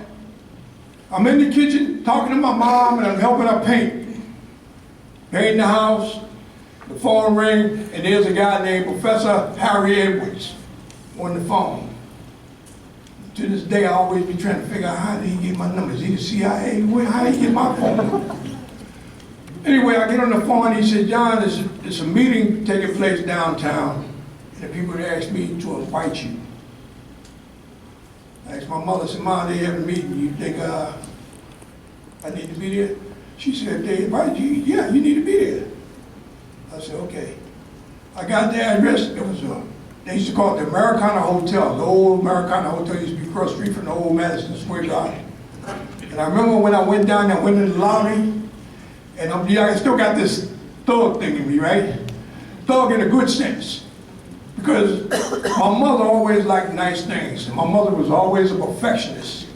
I'm in the kitchen talking to my mom and I'm helping her paint. Painting the house, the phone rang, and there's a guy named Professor Harry Edwards on the phone. To this day, I always be trying to figure out how did he get my numbers. Is he the CIA? How did he get my phone? Anyway, I get on the phone, he said, John, there's a meeting taking place downtown, and the people asked me to invite you. I asked my mother, I said, Mom, they have a meeting. You think I need to be there? She said, they invited you? Yeah, you need to be there. I said, okay. I got the address. It was they used to call it the Americana Hotel. The old Americana Hotel used to be across the street from the old Madison Square Garden. And I remember when I went down there, I went in the lobby, and I still got this thug thing in me, right? Thug in a good sense. Because my mother always liked nice things. And my mother was always a perfectionist.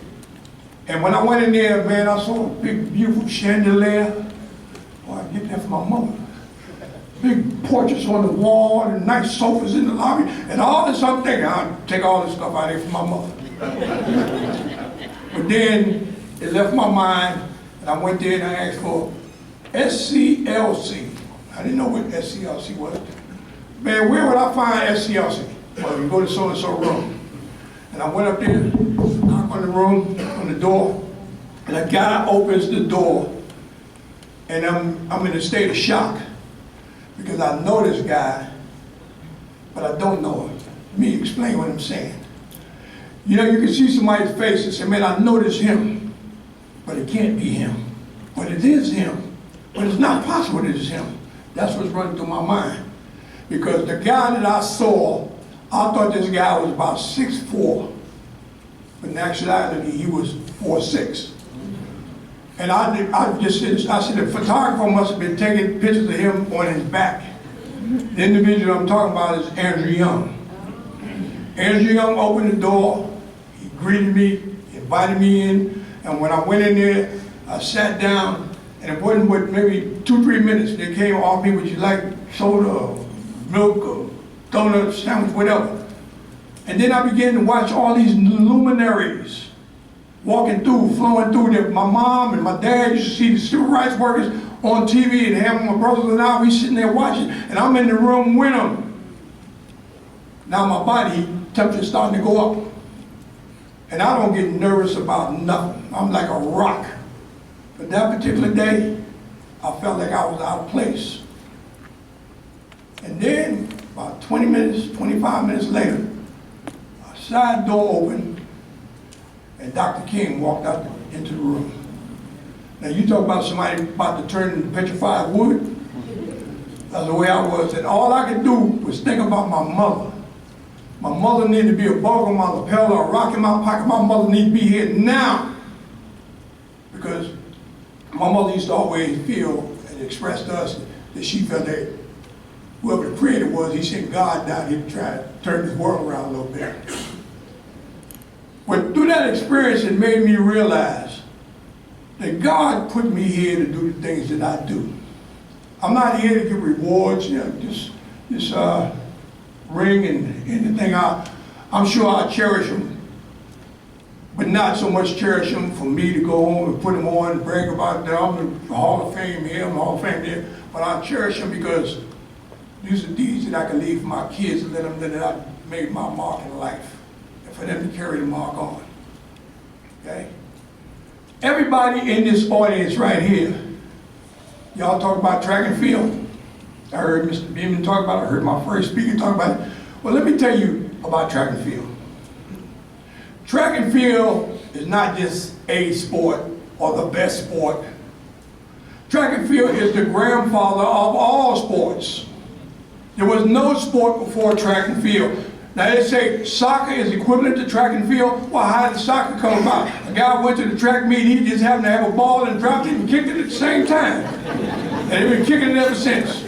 And when I went in there, man, I saw a big, beautiful chandelier. Oh, I get that from my mother. Big portraits on the wall, and nice sofas in the lobby, and all this. I'm thinking, I'll take all this stuff out of here from my mother. But then it left my mind, and I went there and I asked for SCLC. I didn't know what SCLC was. Man, where would I find SCLC? Well, you go to so-and-so room. And I went up there, knocked on the room, on the door, and a guy opens the door, and I'm in a state of shock. Because I know this guy, but I don't know him. Let me explain what I'm saying. You know, you can see somebody's face and say, man, I know this him, but it can't be him. But it is him. But it's not possible it is him. That's what's running through my mind. Because the guy that I saw, I thought this guy was about 6'4". But in actuality, he was 4'6". And I said the photographer must have been taking pictures of him on his back. The individual I'm talking about is Andrew Young. Andrew Young opened the door, he greeted me, he invited me in, and when I went in there, I sat down, and it wasn't but maybe 2-3 minutes, they came off me, would you like soda or milk or donut, sandwich, whatever. And then I began to watch all these luminaries walking through, flowing through there. My mom and my dad used to see the civil rights workers on TV, and have my brothers and I, we sitting there watching, and I'm in the room with them. Now my body temperature is starting to go up. And I don't get nervous about nothing. I'm like a rock. But that particular day, I felt like I was out of place. And then, about 20 minutes, 25 minutes later, a side door opened, and Dr. King walked out into the room. Now you talk about somebody about to turn into petrified wood. That's the way I was. And all I could do was think about my mother. My mother needed to be a bug on my lapel or a rock in my pocket. My mother needed to be here now. Because my mother used to always feel and express to us that she felt that whoever the creator was, he sent God down here to try to turn this world around a little bit. But through that experience, it made me realize that God put me here to do the things that I do. I'm not here to give rewards, this ring and anything. I'm sure I'll cherish them, but not so much cherish them for me to go home and put them on and brag about them, I'm the Hall of Fame here, I'm the Hall of Fame there. But I cherish them because these are deeds that I can leave for my kids and let them know that I made my mark in life, and for them to carry the mark on. Okay? Everybody in this audience right here, y'all talk about track and field. I heard Mr. Beeman talk about it. I heard my first speaker talk about it. Well, let me tell you about track and field. Track and field is not just a sport or the best sport. Track and field is the grandfather of all sports. There was no sport before track and field. Now they say soccer is equivalent to track and field. Well, how did soccer come about? A guy went to the track meet, he just happened to have a ball and dropped it and kicked it at the same time. And they've been kicking it ever since.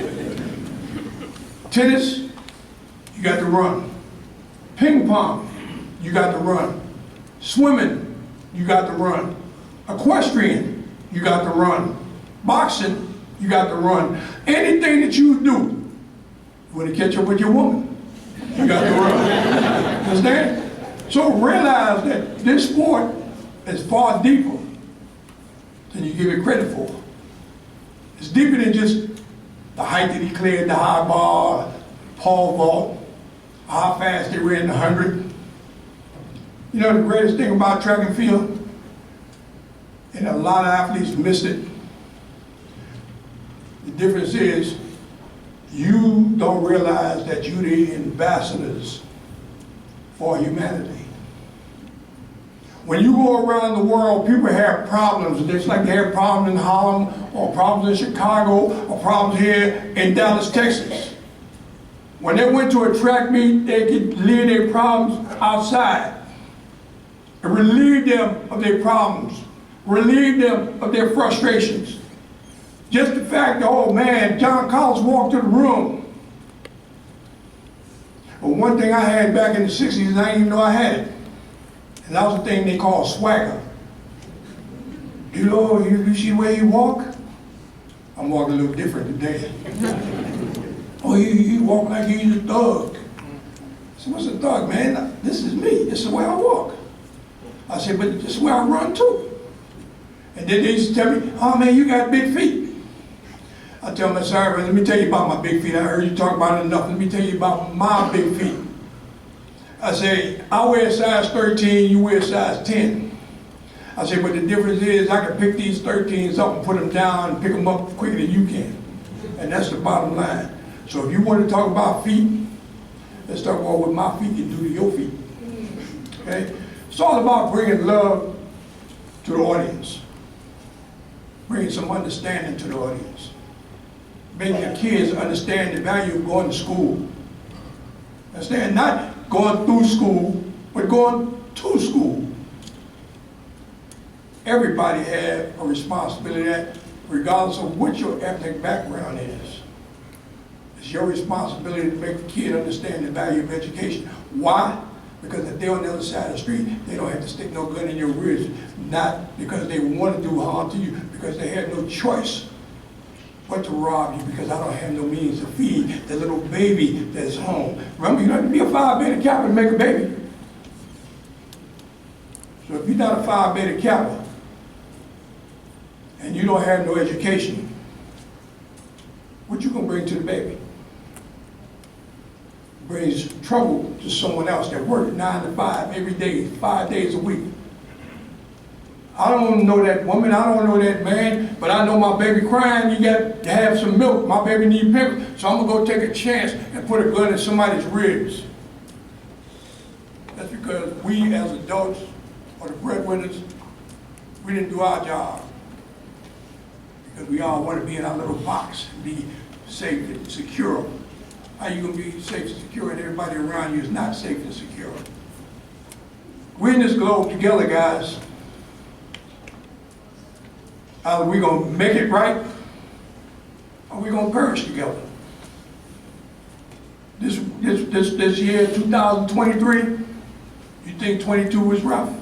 Tennis, you got to run. Ping pong, you got to run. Swimming, you got to run. Equestrian, you got to run. Boxing, you got to run. Anything that you do, you want to catch up with your woman, you got to run. Understand? So realize that this sport is far deeper than you give it credit for. It's deeper than just the height that he cleared, the high bar, pole vault, how fast they ran the 100. You know the greatest thing about track and field? And a lot of athletes missed it. The difference is you don't realize that you're the ambassadors for humanity. When you go around the world, people have problems. It's like they have problems in Harlem, or problems in Chicago, or problems here in Dallas, Texas. When they went to a track meet, they could leave their problems outside and relieve them of their problems, relieve them of their frustrations. Just the fact that, oh man, John Collins walked to the room. But one thing I had back in the 60s, and I didn't even know I had it, and that was the thing they call swagger. You know, you see the way he walk? I'm walking a little different today. Oh, he walk like he's a thug. I said, what's a thug, man? This is me. This is the way I walk. I said, but this is where I run too. And then they used to tell me, oh man, you got big feet. I tell them, sorry, let me tell you about my big feet. I heard you talk about it enough. Let me tell you about my big feet. I say, I wear a size 13, you wear a size 10. I say, but the difference is I can pick these 13s up and put them down and pick them up quicker than you can. And that's the bottom line. So if you want to talk about feet, let's talk about what my feet can do to your feet. Okay? It's all about bringing love to the audience. Bringing some understanding to the audience. Making the kids understand the value of going to school. Understand? Not going through school, but going to school. Everybody has a responsibility that, regardless of what your ethnic background is. It's your responsibility to make the kid understand the value of education. Why? Because if they're on the other side of the street, they don't have to stick no gun in your ribs. Not because they want to do harm to you, because they have no choice but to rob you, because I don't have no means to feed the little baby that's home. Remember, you don't have to be a Phi Beta Kappa to make a baby. So if you're not a Phi Beta Kappa, and you don't have no education, what you gonna bring to the baby? Brings trouble to someone else that works 9 to 5 every day, 5 days a week. I don't know that woman, I don't know that man, but I know my baby crying, you got to have some milk, my baby need pampers, so I'm gonna go take a chance and put a gun in somebody's ribs. That's because we as adults, or the breadwinners, we didn't do our job. Because we all want to be in our little box and be safe and secure. How you gonna be safe and secure and everybody around you is not safe and secure? We're in this globe together, guys. Either we're gonna make it right, or we're gonna perish together. This year, 2023, you think 22 was rough?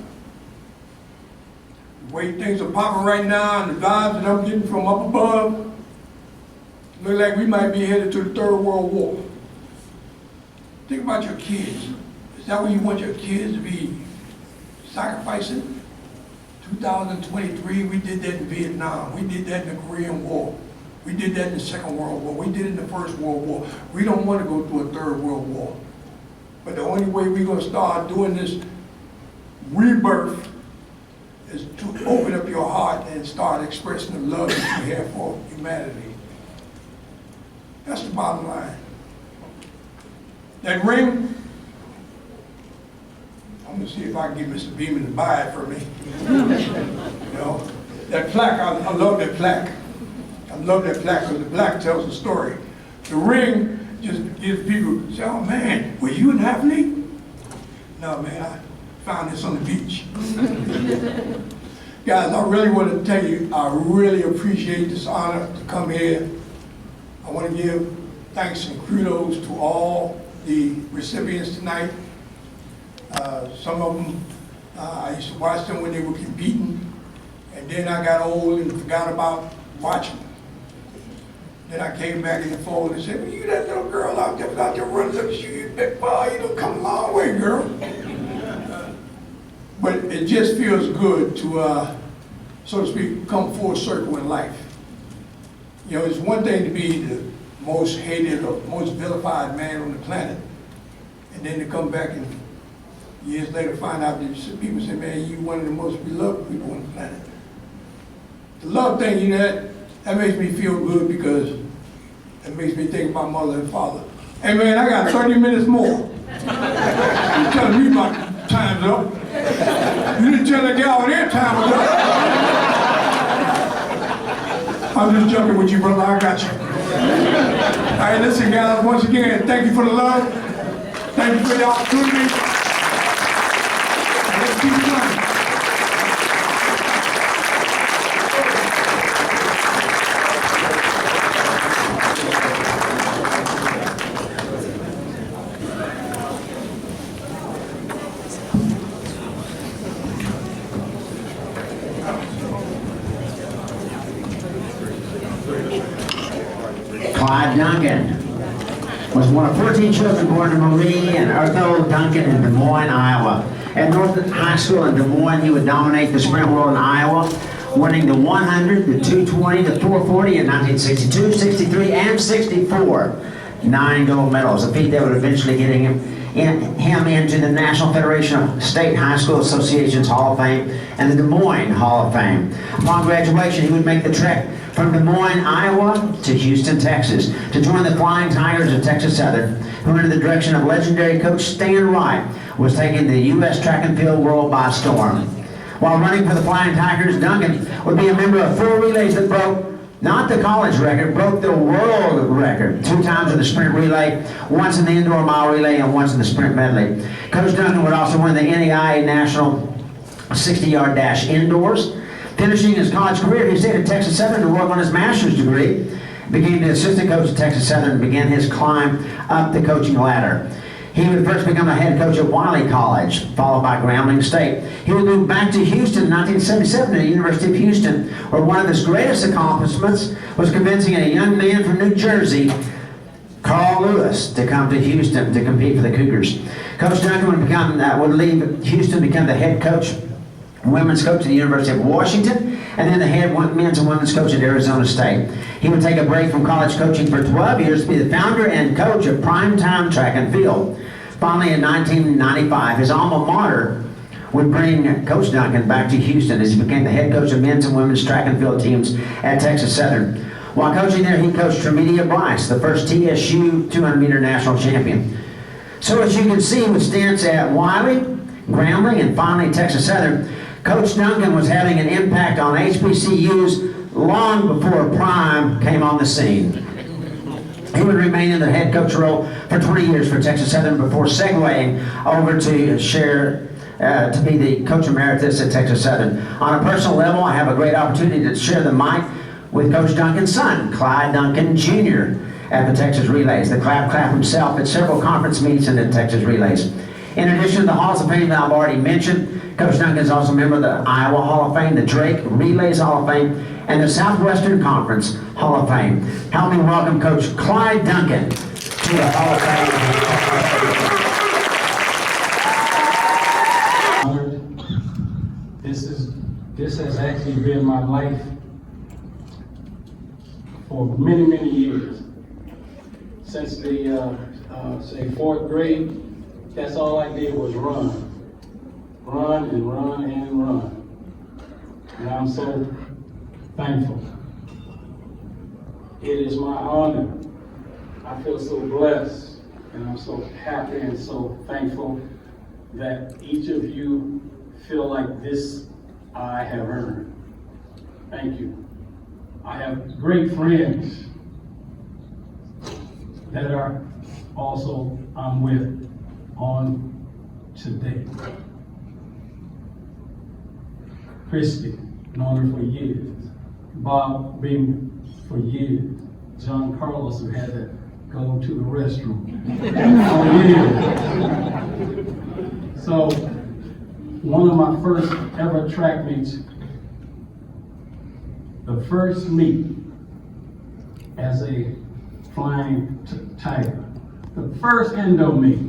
The way things are popping right now and the vibes that I'm getting from up above, Look like we might be headed to the Third World War. Think about your kids. Is that what you want your kids to be sacrificing? 2023, we did that in Vietnam. We did that in the Korean War. We did that in the Second World War. We did it in the First World War. We don't want to go through a Third World War. But the only way we're going to start doing this rebirth is to open up your heart and start expressing the love that you have for humanity. That's the bottom line. That ring, I'm gonna see if I can get Mr. Beeman to buy it for me. You know, that plaque, I love that plaque. I love that plaque because the plaque tells a story. The ring just gives people, say, oh man, were you in Hackney? No man, I found this on the beach. Guys, I really want to tell you, I really appreciate this honor to come here. I want to give thanks and kudos to all the recipients tonight. Some of them, I used to watch them when they were competing, and then I got old and forgot about watching. Then I came back in the fold and said, well, you that little girl out there without your running up, you big boy, you don't come a long way, girl. But it just feels good to, so to speak, come full circle in life. You know, it's one thing to be the most hated or most vilified man on the planet, and then to come back and years later find out that people say, man, you one of the most beloved people on the planet. The love thing, you know, that makes me feel good because it makes me think of my mother and father. Hey man, I got 30 minutes more. You're telling me my time's up. You didn't tell that gal their time was up. I'm just joking with you, brother, I got you. All right, listen guys, once again, thank you for the love. Thank you for the opportunity. And let's keep playing. Clyde Duncan was one of 14 children born to Marie and Arthur Duncan in Des Moines, Iowa. At North High School in Des Moines, he would dominate the sprint world in Iowa, winning the 100, the 220, the 440 in 1962, 63, and 64. 9 gold medals, a feat that would eventually get him into the National Federation of State High School Associations Hall of Fame and the Des Moines Hall of Fame. Upon graduation, he would make the trek from Des Moines, Iowa to Houston, Texas to join the Flying Tigers of Texas Southern, who under the direction of legendary coach Stan Wright was taking the U.S. track and field world by storm. While running for the Flying Tigers, Duncan would be a member of 4 relays that broke not the college record, broke the world record. 2 times in the sprint relay, once in the indoor mile relay, and once in the sprint medley. Coach Duncan would also win the NAIA National 60-yard dash indoors. Finishing his college career, he stayed at Texas Southern to work on his master's degree, became the assistant coach at Texas Southern, and began his climb up the coaching ladder. He would first become a head coach at Wiley College, followed by Grambling State. He would move back to Houston in 1977 to the University of Houston, where one of his greatest accomplishments was convincing a young man from New Jersey, Carl Lewis, to come to Houston to compete for the Cougars. Coach Duncan would leave Houston, become the head coach, women's coach at the University of Washington, and then the head men's and women's coach at Arizona State. He would take a break from college coaching for 12 years to be the founder and coach of Primetime Track and Field. Finally, in 1995, his alma mater would bring Coach Duncan back to Houston as he became the head coach of men's and women's track and field teams at Texas Southern. While coaching there, he coached Tremedia Bryce, the first TSU 200-meter national champion. So as you can see, with stints at Wiley, Grambling, and finally Texas Southern, Coach Duncan was having an impact on HBCUs long before Prime came on the scene. He would remain in the head coach role for 20 years for Texas Southern before segueing over to be the coach emeritus at Texas Southern. On a personal level, I have a great opportunity to share the mic with Coach Duncan's son, Clyde Duncan Jr. at the Texas Relays. The clap himself at several conference meets and at Texas Relays. In addition to the Halls of Fame that I've already mentioned, Coach Duncan is also a member of the Iowa Hall of Fame, the Drake Relays Hall of Fame, and the Southwestern Conference Hall of Fame. Help me welcome Coach Clyde Duncan to the Hall of Fame. This has actually been my life for many, many years. Since the, say, 4th grade, that's all I did was run. Run and run and run. And I'm so thankful. It is my honor. I feel so blessed, and I'm so happy and so thankful that each of you feel like this I have earned. Thank you. I have great friends that are also I'm with on today. Chryste, known her for years. Bob Bing for years. John Carlos, who had to go to the restroom for years. So, one of my first ever track meets, the first meet as a flying tiger, the first Indo meet,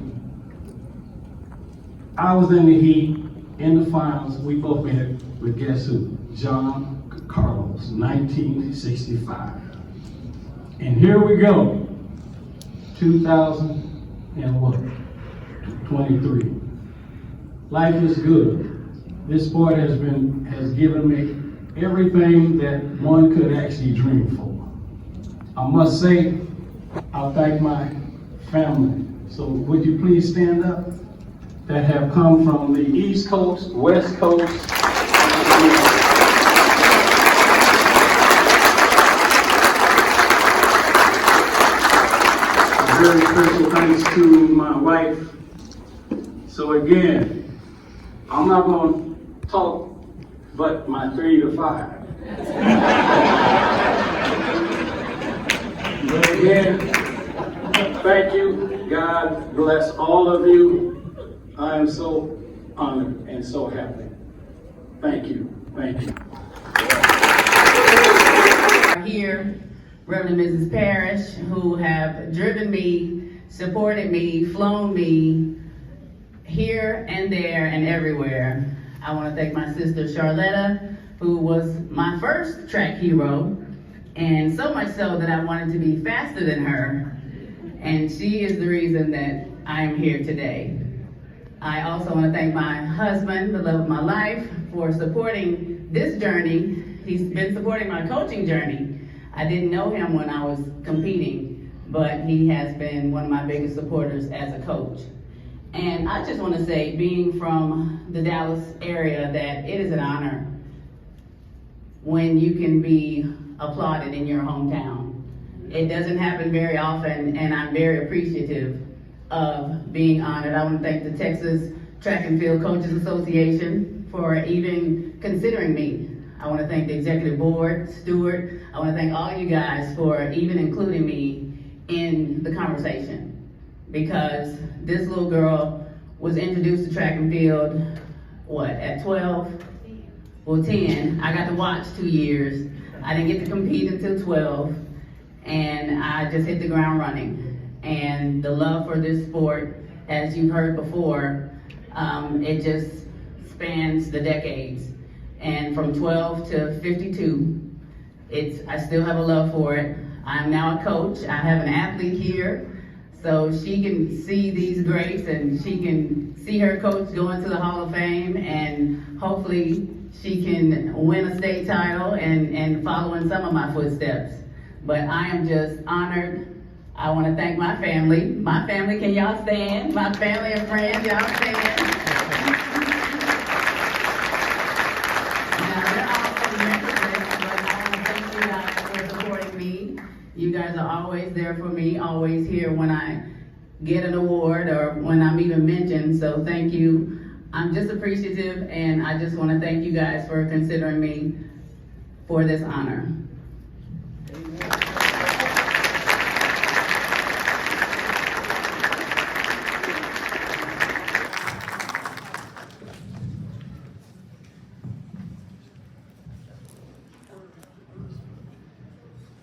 I was in the heat, in the finals. We both made it with guess who? John Carlos, 1965. And here we go, 2023. Life is good. This sport has given me everything that one could actually dream for. I must say, I thank my family. So would you please stand up? That have come from the East Coast, West Coast. A very special thanks to my wife. So again, I'm not going to talk but my 3 to 5. But again, thank you. God bless all of you. I am so honored and so happy. Thank you. Thank you. Here, Reverend and Mrs. Parrish, who have driven me, supported me, flown me here and there and everywhere. I want to thank my sister Charletta, who was my first track hero, and so much so that I wanted to be faster than her. And she is the reason that I am here today. I also want to thank my husband, the love of my life, for supporting this journey. He's been supporting my coaching journey. I didn't know him when I was competing, but he has been one of my biggest supporters as a coach. And I just want to say, being from the Dallas area, that it is an honor when you can be applauded in your hometown. It doesn't happen very often, and I'm very appreciative of being honored. I want to thank the Texas Track and Field Coaches Association for even considering me. I want to thank the executive board, Stuart. I want to thank all you guys for even including me in the conversation, because this little girl was introduced to track and field, at 12? Well, 10. I got to watch 2 years. I didn't get to compete until 12, and I just hit the ground running. And the love for this sport, as you've heard before, it just spans the decades. And from 12 to 52, I still have a love for it. I'm now a coach. I have an athlete here, so she can see these greats and she can see her coach go into the Hall of Fame, and hopefully she can win a state title and follow in some of my footsteps. But I am just honored. I want to thank my family. My family, can y'all stand? My family and friends, y'all stand? Now, they're all from Memphis, but I want to thank you guys for supporting me. You guys are always there for me, always here when I get an award or when I'm even mentioned, so thank you. I'm just appreciative, and I just want to thank you guys for considering me for this honor.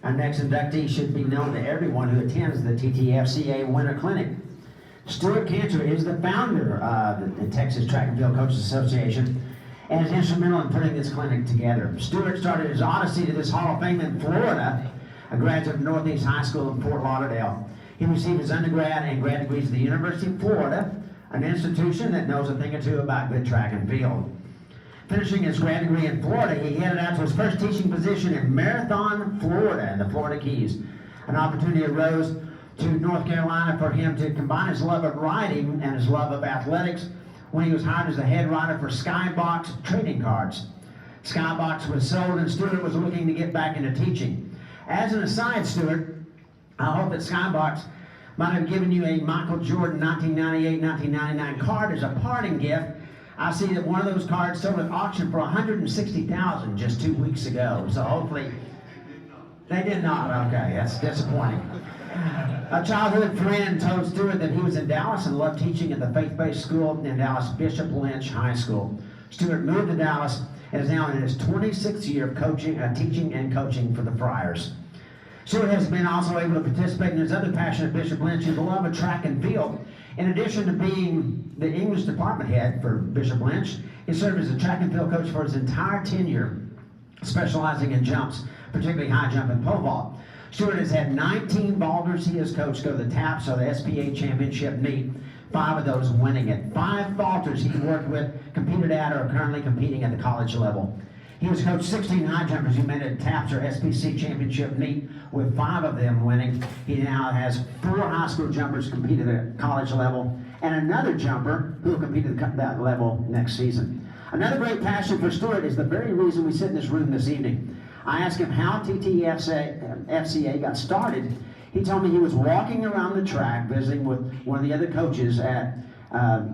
Our next inductee should be known to everyone who attends the TTFCA Winter Clinic. Stuart Kantor is the founder of the Texas Track and Field Coaches Association and is instrumental in putting this clinic together. Stuart started his odyssey to this Hall of Fame in Florida, a graduate of Northeast High School in Fort Lauderdale. He received his undergrad and grad degrees at the University of Florida, an institution that knows a thing or two about good track and field. Finishing his grad degree in Florida, he headed out to his first teaching position in Marathon, Florida, in the Florida Keys. An opportunity arose to North Carolina for him to combine his love of riding and his love of athletics when he was hired as the head rider for Skybox Trading Cards. Skybox was sold and Stuart was looking to get back into teaching. As an aside, Stuart, I hope that Skybox might have given you a Michael Jordan 1998-1999 card as a parting gift. I see that one of those cards sold at auction for $160,000 just 2 weeks ago. So hopefully, they did not. Okay, that's disappointing. A childhood friend told Stuart that he was in Dallas and loved teaching at the faith-based school in Dallas, Bishop Lynch High School. Stuart moved to Dallas and is now in his 26th year of teaching and coaching for the Friars. Stuart has been also able to participate in his other passion at Bishop Lynch, his love of track and field. In addition to being the English department head for Bishop Lynch, he served as a track and field coach for his entire tenure, specializing in jumps, particularly high jump and pole vault. Stuart has had 19 vaulters he has coached go to the TAPS, or the SPA Championship meet, 5 of those winning it. 5 vaulters he worked with, competed at, or are currently competing at the college level. He has coached 16 high jumpers who made it to TAPS or SPC Championship meet, with 5 of them winning. He now has 4 high school jumpers competed at college level, and another jumper who will compete at that level next season. Another great passion for Stuart is the very reason we sit in this room this evening. I asked him how TTFCA got started. He told me he was walking around the track visiting with one of the other coaches at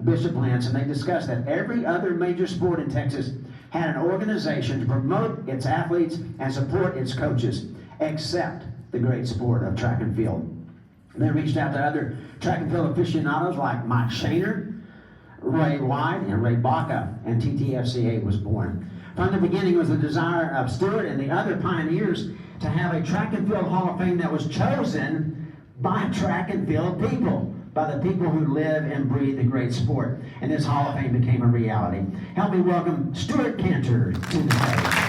Bishop Lynch, and they discussed that every other major sport in Texas had an organization to promote its athletes and support its coaches, except the great sport of track and field. They reached out to other track and field aficionados like Mike Shaner, Ray White, and Ray Baca, and TTFCA was born. From the beginning, it was the desire of Stuart and the other pioneers to have a track and field Hall of Fame that was chosen by track and field people, by the people who live and breathe the great sport. And this Hall of Fame became a reality. Help me welcome Stuart Kantor to the stage.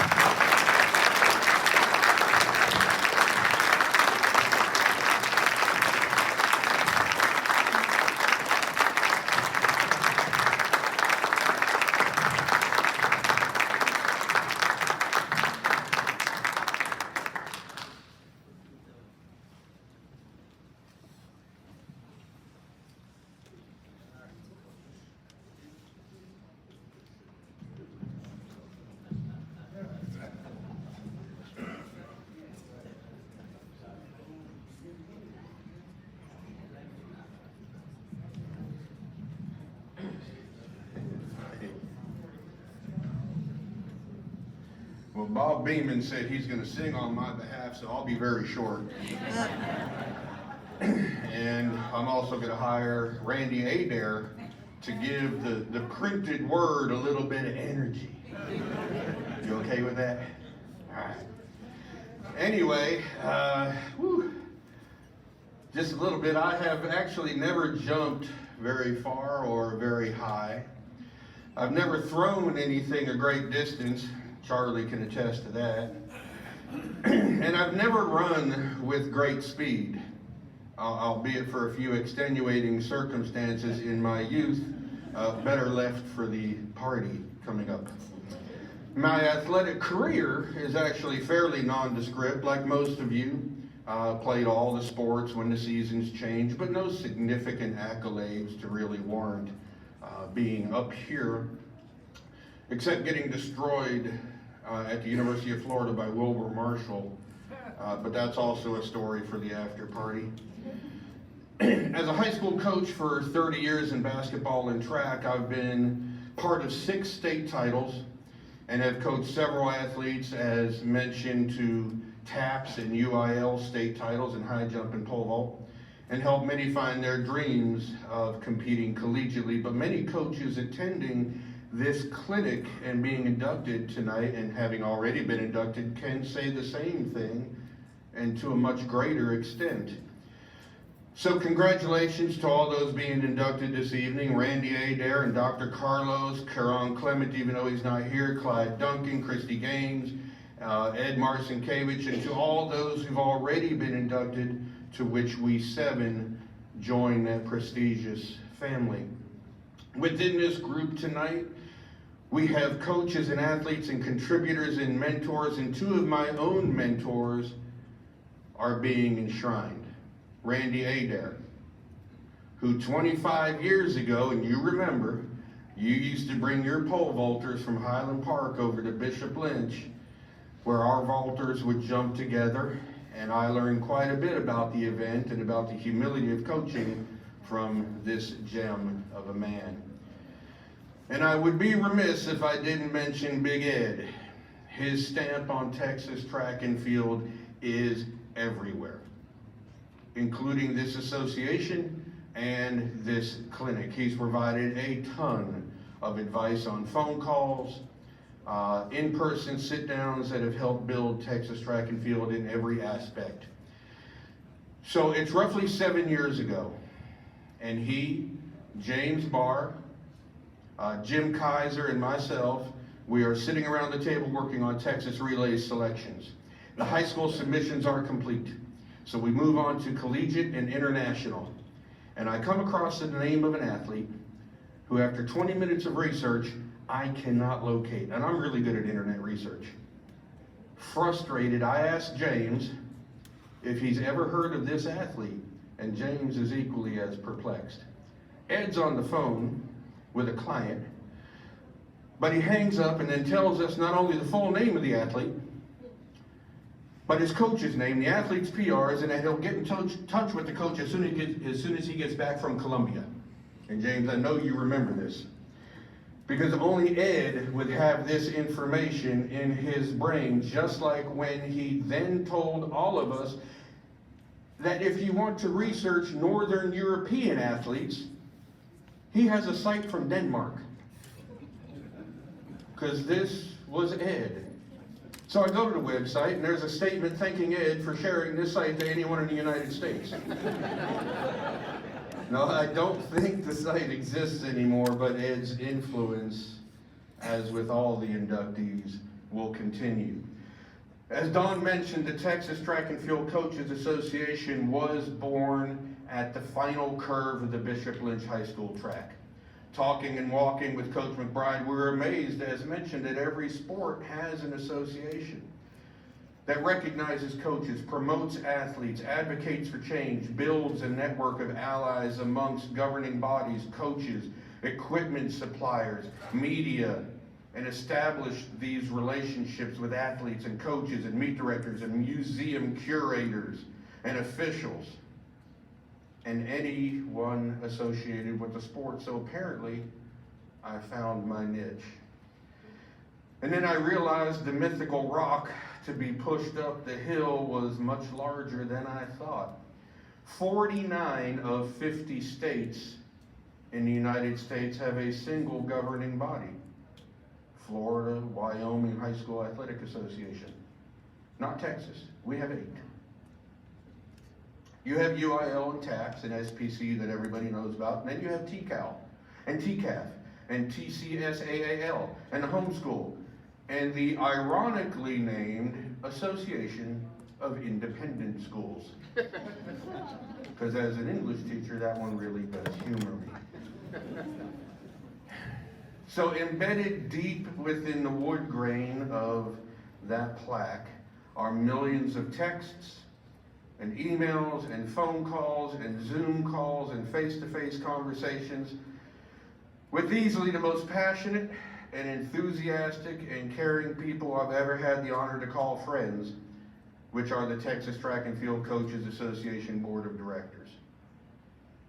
Well, Bob Beeman said he's going to sing on my behalf, so I'll be very short. And I'm also going to hire Randy Adair to give the printed word a little bit of energy. You okay with that? All right. Anyway, just a little bit. I have actually never jumped very far or very high. I've never thrown anything a great distance. Charlie can attest to that. And I've never run with great speed, albeit for a few extenuating circumstances in my youth, better left for the party coming up. My athletic career is actually fairly nondescript, like most of you. Played all the sports when the seasons changed, but no significant accolades to really warrant being up here, except getting destroyed at the University of Florida by Wilbur Marshall, but that's also a story for the after party. As a high school coach for 30 years in basketball and track, I've been part of 6 state titles and have coached several athletes, as mentioned, to TAPS and UIL state titles in high jump and pole vault, and helped many find their dreams of competing collegiately. But many coaches attending this clinic and being inducted tonight, and having already been inducted, can say the same thing and to a much greater extent. So congratulations to all those being inducted this evening: Randy Adair and Dr. Carlos, Karan Clement, even though he's not here, Clyde Duncan, Chryste Gaines, Ed Marcinkiewicz, and to all those who've already been inducted, to which we 7 join that prestigious family. Within this group tonight, we have coaches and athletes and contributors and mentors, and 2 of my own mentors are being enshrined. Randy Adair, who 25 years ago, and you remember, you used to bring your pole vaulters from Highland Park over to Bishop Lynch, where our vaulters would jump together, and I learned quite a bit about the event and about the humility of coaching from this gem of a man. And I would be remiss if I didn't mention Big Ed. His stamp on Texas track and field is everywhere, including this association and this clinic. He's provided a ton of advice on phone calls, in-person sit-downs that have helped build Texas track and field in every aspect. So it's roughly 7 years ago, and he, James Barr, Jim Kaiser, and myself, we are sitting around the table working on Texas relay selections. The high school submissions are complete, so we move on to collegiate and international. And I come across the name of an athlete who, after 20 minutes of research, I cannot locate. And I'm really good at internet research. Frustrated, I asked James if he's ever heard of this athlete, and James is equally as perplexed. Ed's on the phone with a client, but he hangs up and then tells us not only the full name of the athlete, but his coach's name, the athlete's PRs, and that he'll get in touch with the coach as soon as he gets back from Columbia. And James, I know you remember this, because only Ed would have this information in his brain, just like when he then told all of us that if you want to research Northern European athletes, he has a site from Denmark, because this was Ed. So I go to the website, and there's a statement thanking Ed for sharing this site to anyone in the United States. No, I don't think the site exists anymore, but Ed's influence, as with all the inductees, will continue. As Don mentioned, the Texas Track and Field Coaches Association was born at the final curve of the Bishop Lynch High School track. Talking and walking with Coach McBride, we were amazed, as mentioned, that every sport has an association that recognizes coaches, promotes athletes, advocates for change, builds a network of allies amongst governing bodies, coaches, equipment suppliers, media, and establish these relationships with athletes and coaches and meet directors and museum curators and officials and anyone associated with the sport. So apparently, I found my niche. And then I realized the mythical rock to be pushed up the hill was much larger than I thought. 49 of 50 states in the United States have a single governing body. Florida, Wyoming High School Athletic Association. Not Texas. We have 8. You have UIL and TAPS and SPC that everybody knows about. And then you have TCAL and TCAF and TCSAAL and the homeschool and the ironically named Association of Independent Schools. Because as an English teacher, that one really does humor me. So embedded deep within the wood grain of that plaque are millions of texts and emails and phone calls and Zoom calls and face-to-face conversations with easily the most passionate and enthusiastic and caring people I've ever had the honor to call friends, which are the Texas Track and Field Coaches Association Board of Directors.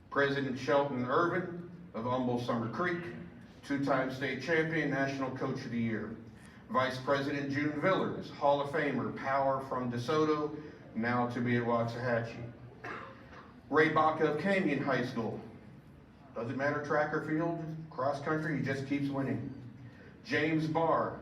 President Shelton Ervin of Humble Summer Creek, 2-time state champion, National Coach of the Year. Vice President June Villers, Hall of Famer, power from DeSoto, now to be at Waxahachie. Ray Baca of Canyon High School. Doesn't matter track or field, cross country, he just keeps winning. James Barr,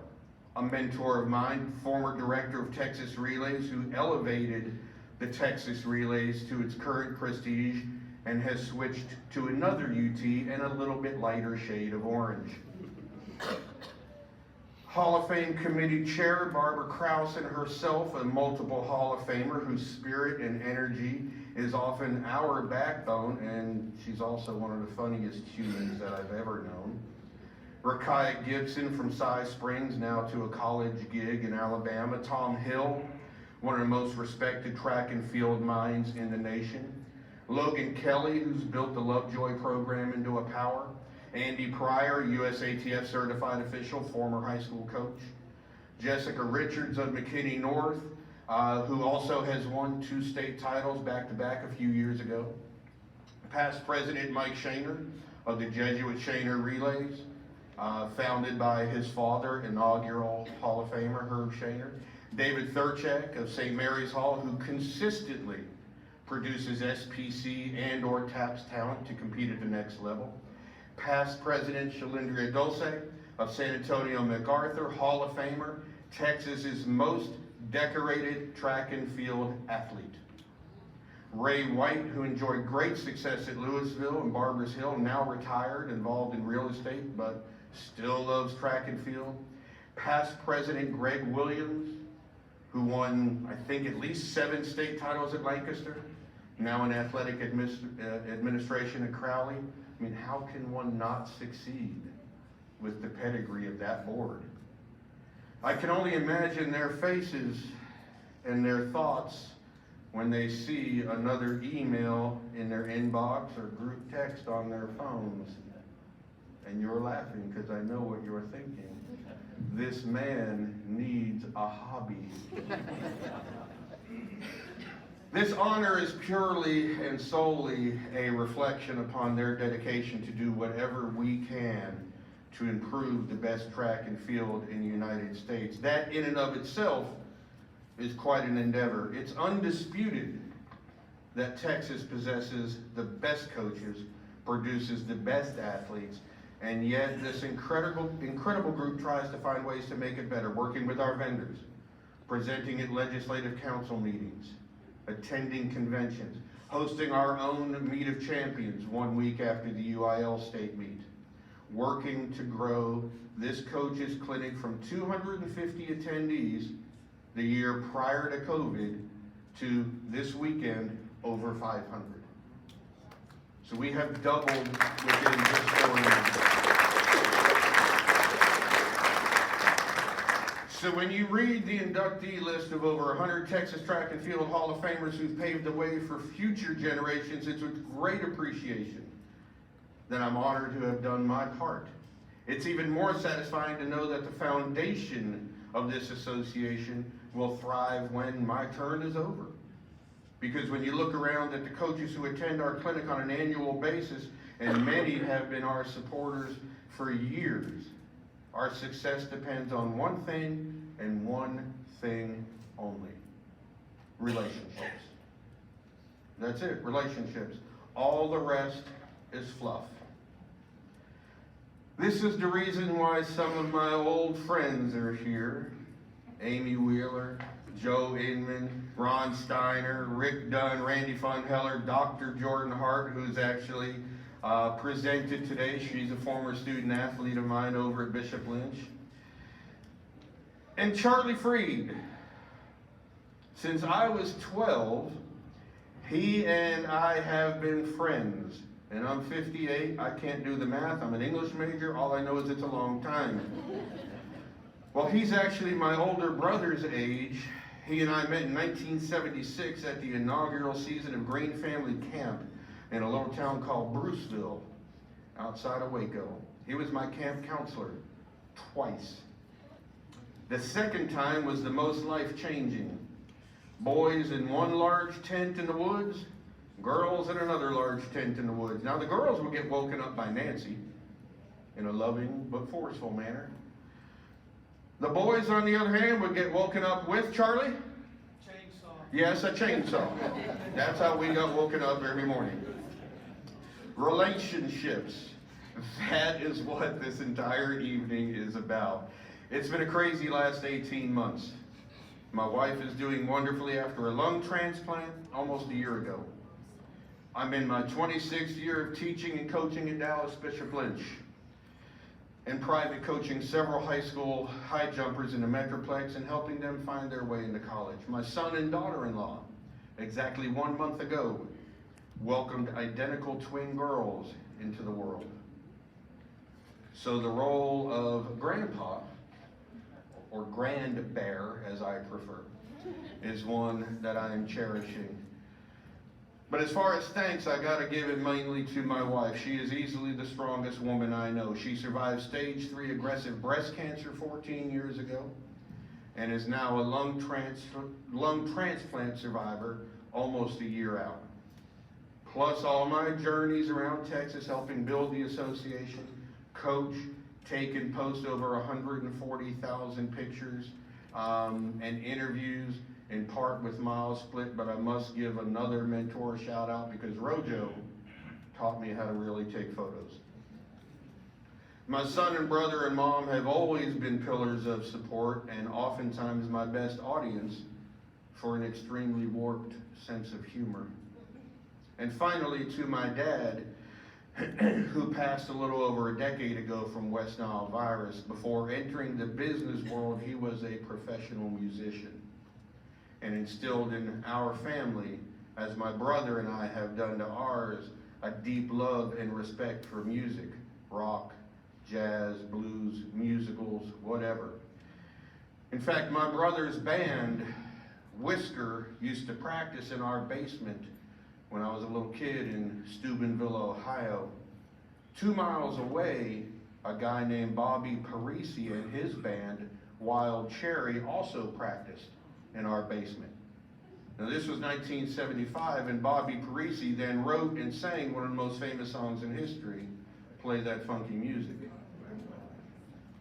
a mentor of mine, former director of Texas Relays, who elevated the Texas Relays to its current prestige and has switched to another UT in a little bit lighter shade of orange. Hall of Fame Committee Chair Barbara Krausen herself, a multiple Hall of Famer whose spirit and energy is often our backbone, and she's also one of the funniest humans that I've ever known. Rakaya Gibson from Cy Springs, now to a college gig in Alabama. Tom Hill, one of the most respected track and field minds in the nation. Logan Kelly, who's built the Lovejoy program into a power. Andy Pryor, USATF certified official, former high school coach. Jessica Richards of McKinney North, who also has won 2 state titles back-to-back a few years ago. Past President Mike Shaner of the Jesuit Shaner Relays, founded by his father, inaugural Hall of Famer Herb Shaner. David Thurchek of St. Mary's Hall, who consistently produces SPC and or TAPS talent to compete at the next level. Past President Shalindria Dulce of San Antonio MacArthur, Hall of Famer, Texas's most decorated track and field athlete. Ray White, who enjoyed great success at Louisville and Barbers Hill, now retired, involved in real estate, but still loves track and field. Past President Greg Williams, who won, I think, at least 7 state titles at Lancaster, now in athletic administration at Crowley. I mean, how can one not succeed with the pedigree of that board? I can only imagine their faces and their thoughts when they see another email in their inbox or group text on their phones. And you're laughing because I know what you're thinking. This man needs a hobby. This honor is purely and solely a reflection upon their dedication to do whatever we can to improve the best track and field in the United States. That in and of itself is quite an endeavor. It's undisputed that Texas possesses the best coaches, produces the best athletes, and yet this incredible group tries to find ways to make it better, working with our vendors, presenting at legislative council meetings, attending conventions, hosting our own Meet of Champions 1 week after the UIL state meet, working to grow this coaches clinic from 250 attendees the year prior to COVID to this weekend over 500. So we have doubled within just 4 months. So when you read the inductee list of over 100 Texas Track and Field Hall of Famers who've paved the way for future generations, it's with great appreciation that I'm honored to have done my part. It's even more satisfying to know that the foundation of this association will thrive when my turn is over. Because when you look around at the coaches who attend our clinic on an annual basis, and many have been our supporters for years, our success depends on one thing and one thing only: relationships. That's it, relationships. All the rest is fluff. This is the reason why some of my old friends are here. Amy Wheeler, Joe Inman, Ron Steiner, Rick Dunn, Randy Funheller, Dr. Jordan Hart, who's actually presented today. She's a former student athlete of mine over at Bishop Lynch. And Charlie Freed. Since I was 12, he and I have been friends. And I'm 58, I can't do the math, I'm an English major, all I know is it's a long time. Well, he's actually my older brother's age. He and I met in 1976 at the inaugural season of Green Family Camp in a little town called Bruceville, outside of Waco. He was my camp counselor twice. The second time was the most life-changing. Boys in one large tent in the woods, girls in another large tent in the woods. Now the girls would get woken up by Nancy in a loving but forceful manner. The boys, on the other hand, would get woken up with Charlie? Chainsaw. Yes, a chainsaw. That's how we got woken up every morning. Relationships. That is what this entire evening is about. It's been a crazy last 18 months. My wife is doing wonderfully after a lung transplant almost a year ago. I'm in my 26th year of teaching and coaching at Dallas Bishop Lynch, and private coaching several high school high jumpers in the Metroplex and helping them find their way into college. My son and daughter-in-law, exactly 1 month ago, welcomed identical twin girls into the world. So the role of grandpa, or grand bear as I prefer, is one that I am cherishing. But as far as thanks, I gotta give it mainly to my wife. She is easily the strongest woman I know. She survived stage 3 aggressive breast cancer 14 years ago and is now a lung transplant survivor almost a year out. Plus all my journeys around Texas helping build the association, coach, take and post over 140,000 pictures and interviews, in part with Miles Split, but I must give another mentor a shout out because RoJo taught me how to really take photos. My son and brother and mom have always been pillars of support and oftentimes my best audience for an extremely warped sense of humor. And finally, to my dad, who passed a little over a decade ago from West Nile virus. Before entering the business world, he was a professional musician and instilled in our family, as my brother and I have done to ours, a deep love and respect for music, rock, jazz, blues, musicals, whatever. In fact, my brother's band, Whisker, used to practice in our basement when I was a little kid in Steubenville, Ohio. 2 miles away, a guy named Bobby Parisi and his band, Wild Cherry, also practiced in our basement. Now this was 1975, and Bobby Parisi then wrote and sang one of the most famous songs in history, Play That Funky Music,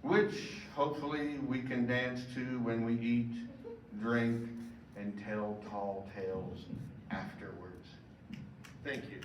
which hopefully we can dance to when we eat, drink, and tell tall tales afterwards. Thank you.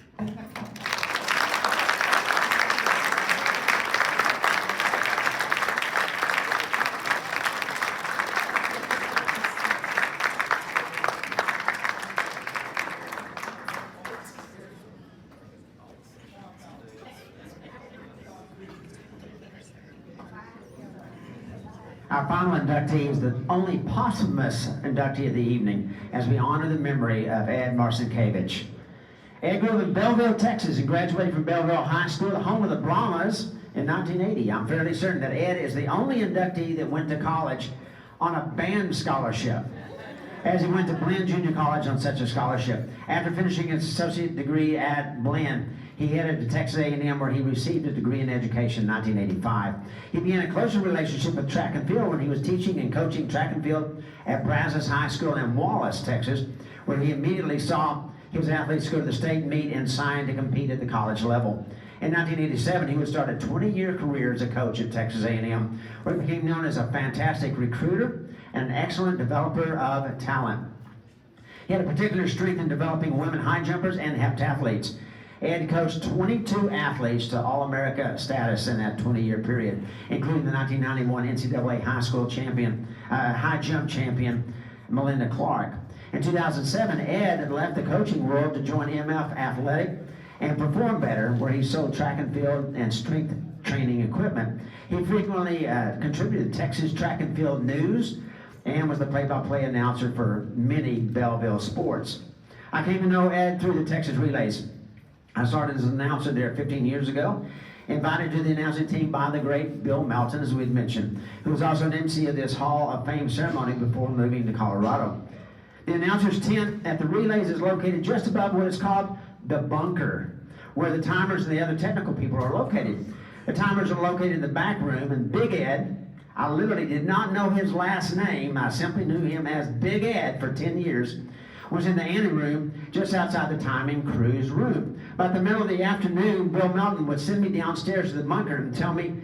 Our final inductee is the only posthumous inductee of the evening as we honor the memory of Ed Marcinkiewicz. Ed grew up in Belleville, Texas and graduated from Belleville High School, the home of the Brahmas, in 1980. I'm fairly certain that Ed is the only inductee that went to college on a band scholarship, as he went to Blinn Junior College on such a scholarship. After finishing his associate degree at Blinn, he headed to Texas A&M where he received a degree in education in 1985. He began a closer relationship with track and field when he was teaching and coaching track and field at Brazos High School in Wallace, Texas, where he immediately saw his athletes go to the state meet and sign to compete at the college level. In 1987, he would start a 20-year career as a coach at Texas A&M, where he became known as a fantastic recruiter and an excellent developer of talent. He had a particular strength in developing women high jumpers and heptathletes. Ed coached 22 athletes to All-America status in that 20-year period, including the 1991 NCAA high school champion, high jump champion, Melinda Clark. In 2007, Ed left the coaching world to join MF Athletic and Perform Better, where he sold track and field and strength training equipment. He frequently contributed to Texas Track and Field News and was the play-by-play announcer for many Belleville sports. I came to know Ed through the Texas Relays. I started as an announcer there 15 years ago, invited to the announcing team by the great Bill Melton, as we'd mentioned, who was also an MC of this Hall of Fame ceremony before moving to Colorado. The announcer's tent at the Relays is located just above what is called the bunker, where the timers and the other technical people are located. The timers are located in the back room, and Big Ed, I literally did not know his last name, I simply knew him as Big Ed for 10 years, was in the anteroom just outside the timing crew's room. About the middle of the afternoon, Bill Melton would send me downstairs to the bunker and tell me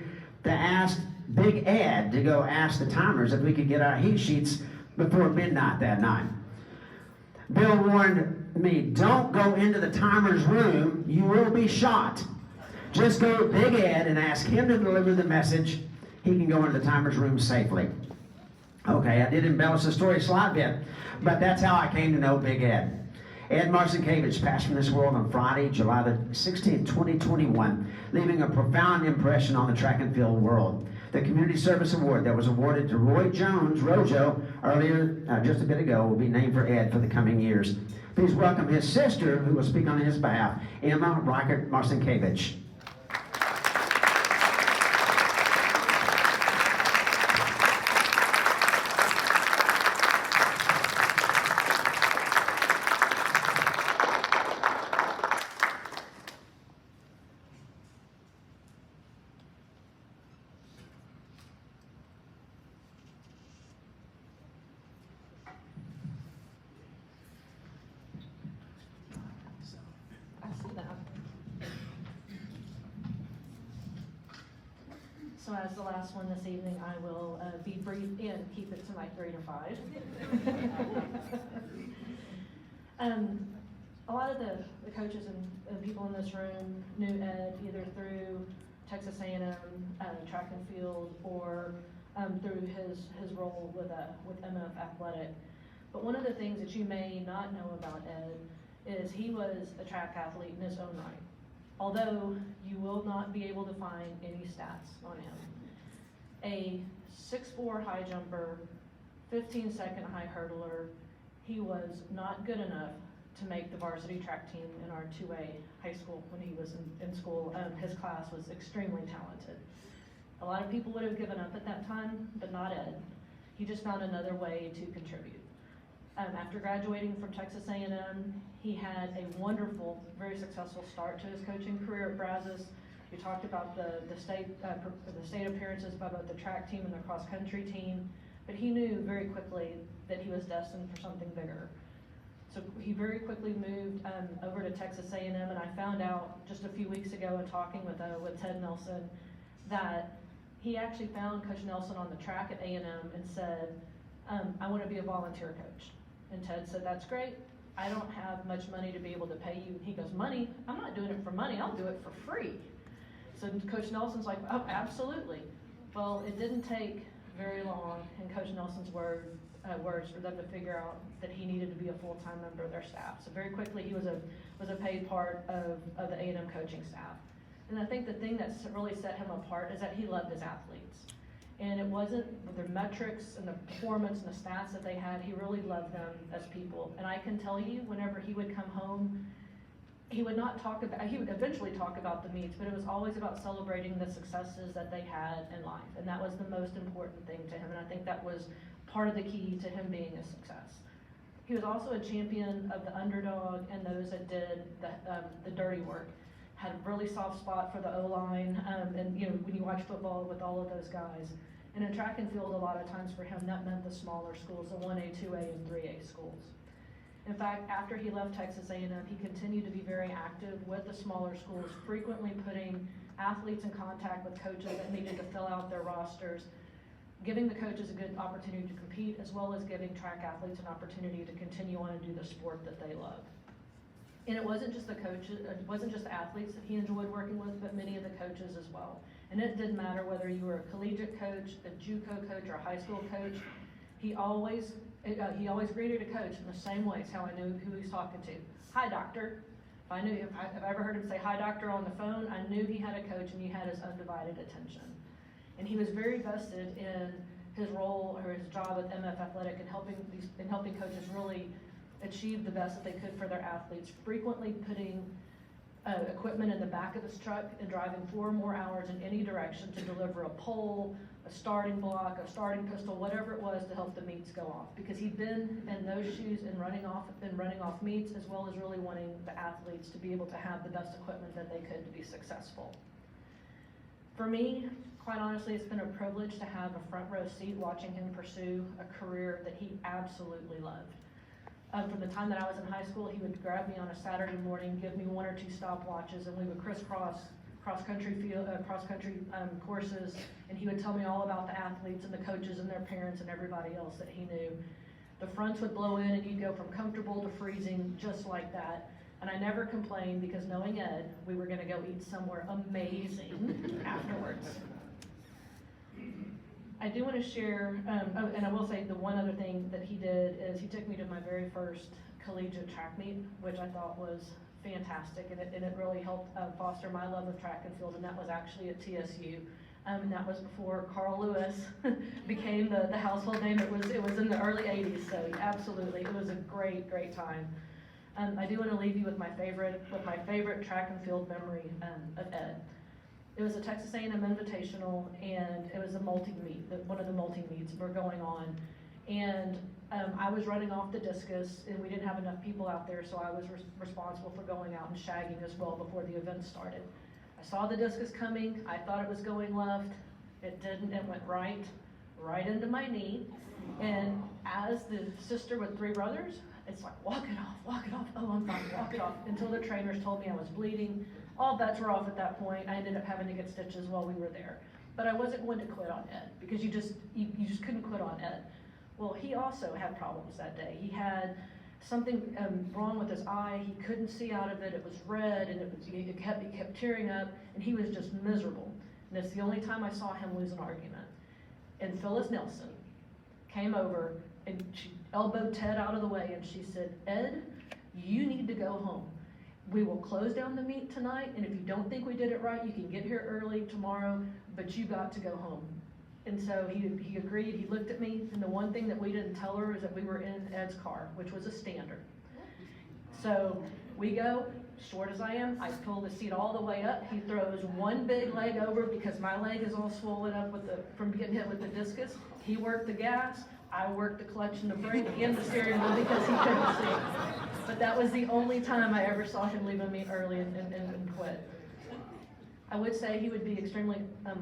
to ask Big Ed to go ask the timers if we could get our heat sheets before midnight that night. Bill warned me, don't go into the timer's room, you will be shot. Just go to Big Ed and ask him to deliver the message he can go into the timer's room safely. Okay, I did embellish the story a slight bit, but that's how I came to know Big Ed. Ed Marcinkiewicz passed from this world on Friday, July the 16th, 2021, leaving a profound impression on the track and field world. The Community Service Award that was awarded to Roy Jones, RoJo, earlier, just a bit ago, will be named for Ed for the coming years. Please welcome his sister, who will speak on his behalf, Emma Reichert Marcinkiewicz. So as the last one this evening, I will be brief and keep it to my 3 to 5. A lot of the coaches and people in this room knew Ed either through Texas A&M track and field or through his role with MF Athletic. But one of the things that you may not know about Ed is he was a track athlete in his own right. Although you will not be able to find any stats on him. A 6'4" high jumper, 15-second high hurdler, he was not good enough to make the varsity track team in our 2A high school when he was in school. His class was extremely talented. A lot of people would have given up at that time, but not Ed. He just found another way to contribute. After graduating from Texas A&M, he had a wonderful, very successful start to his coaching career at Brazos. We talked about the state appearances by both the track team and the cross country team, but he knew very quickly that he was destined for something bigger. So he very quickly moved over to Texas A&M, and I found out just a few weeks ago in talking with Ted Nelson that he actually found Coach Nelson on the track at A&M and said, I want to be a volunteer coach. And Ted said, that's great. I don't have much money to be able to pay you. He goes, money? I'm not doing it for money. I'll do it for free. So Coach Nelson's like, oh, absolutely. Well, it didn't take very long in Coach Nelson's words for them to figure out that he needed to be a full-time member of their staff. So very quickly, he was a paid part of the A&M coaching staff. And I think the thing that's really set him apart is that he loved his athletes. And it wasn't their metrics and the performance and the stats that they had. He really loved them as people. And I can tell you, whenever he would come home, he would eventually talk about the meets, but it was always about celebrating the successes that they had in life. And that was the most important thing to him. And I think that was part of the key to him being a success. He was also a champion of the underdog and those that did the dirty work. Had a really soft spot for the O-line, and when you watch football with all of those guys. And in track and field, a lot of times for him, that meant the smaller schools, the 1A, 2A, and 3A schools. In fact, after he left Texas A&M, he continued to be very active with the smaller schools, frequently putting athletes in contact with coaches that needed to fill out their rosters, giving the coaches a good opportunity to compete, as well as giving track athletes an opportunity to continue on and do the sport that they love. And it wasn't just the coaches, it wasn't just the athletes that he enjoyed working with, but many of the coaches as well. And it didn't matter whether you were a collegiate coach, a JUCO coach, or a high school coach. He always greeted a coach in the same way. It's how I knew who he was talking to. Hi, doctor. If I ever heard him say hi, doctor on the phone, I knew he had a coach and he had his undivided attention. And he was very vested in his role or his job with MF Athletic and helping coaches really achieve the best that they could for their athletes, frequently putting equipment in the back of his truck and driving 4 or more hours in any direction to deliver a pole, a starting block, a starting pistol, whatever it was to help the meets go off. Because he'd been in those shoes and running off meets, as well as really wanting the athletes to be able to have the best equipment that they could to be successful. For me, quite honestly, it's been a privilege to have a front row seat watching him pursue a career that he absolutely loved. From the time that I was in high school, he would grab me on a Saturday morning, give me 1 or 2 stopwatches, and we would crisscross cross-country courses, and he would tell me all about the athletes and the coaches and their parents and everybody else that he knew. The fronts would blow in, and you'd go from comfortable to freezing just like that. And I never complained because knowing Ed, we were going to go eat somewhere amazing afterwards. I do want to share, and I will say the one other thing that he did is he took me to my very first collegiate track meet, which I thought was fantastic, and it really helped foster my love of track and field, and that was actually at TSU. And that was before Carl Lewis became the household name. It was in the early 80s, so absolutely, it was a great time. I do want to leave you with my favorite track and field memory of Ed. It was a Texas A&M Invitational, and it was a multi-meet, one of the multi-meets were going on. And I was running off the discus, and we didn't have enough people out there, so I was responsible for going out and shagging as well before the event started. I saw the discus coming, I thought it was going left, it didn't, it went right into my knee. And as the sister with 3 brothers, it's like, walk it off, oh, I'm fine, walk it off, until the trainers told me I was bleeding. All bets were off at that point. I ended up having to get stitches while we were there. But I wasn't going to quit on Ed, because you just couldn't quit on Ed. Well, he also had problems that day. He had something wrong with his eye. He couldn't see out of it. It was red, and he kept tearing up, and he was just miserable. And it's the only time I saw him lose an argument. And Phyllis Nelson came over, and she elbowed Ted out of the way, and she said, Ed, you need to go home. We will close down the meet tonight, and if you don't think we did it right, you can get here early tomorrow, but you got to go home. And so he agreed. He looked at me, and the one thing that we didn't tell her is that we were in Ed's car, which was a standard. So we go, short as I am, I pull the seat all the way up. He throws one big leg over because my leg is all swollen up from getting hit with the discus. He worked the gas, I worked the clutch and the brake and the steering wheel because he couldn't see. But that was the only time I ever saw him leave a meet early and quit. I would say he would be extremely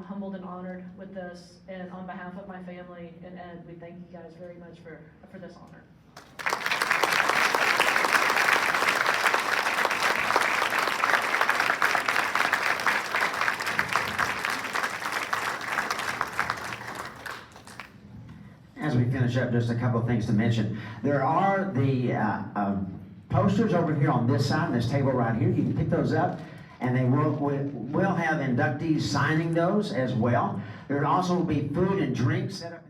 humbled and honored with this, and on behalf of my family and Ed, we thank you guys very much for this honor. As we finish up, just a couple of things to mention. There are the posters over here on this side, this table right here. You can pick those up, and they will have inductees signing those as well. There also will be food and drink set up.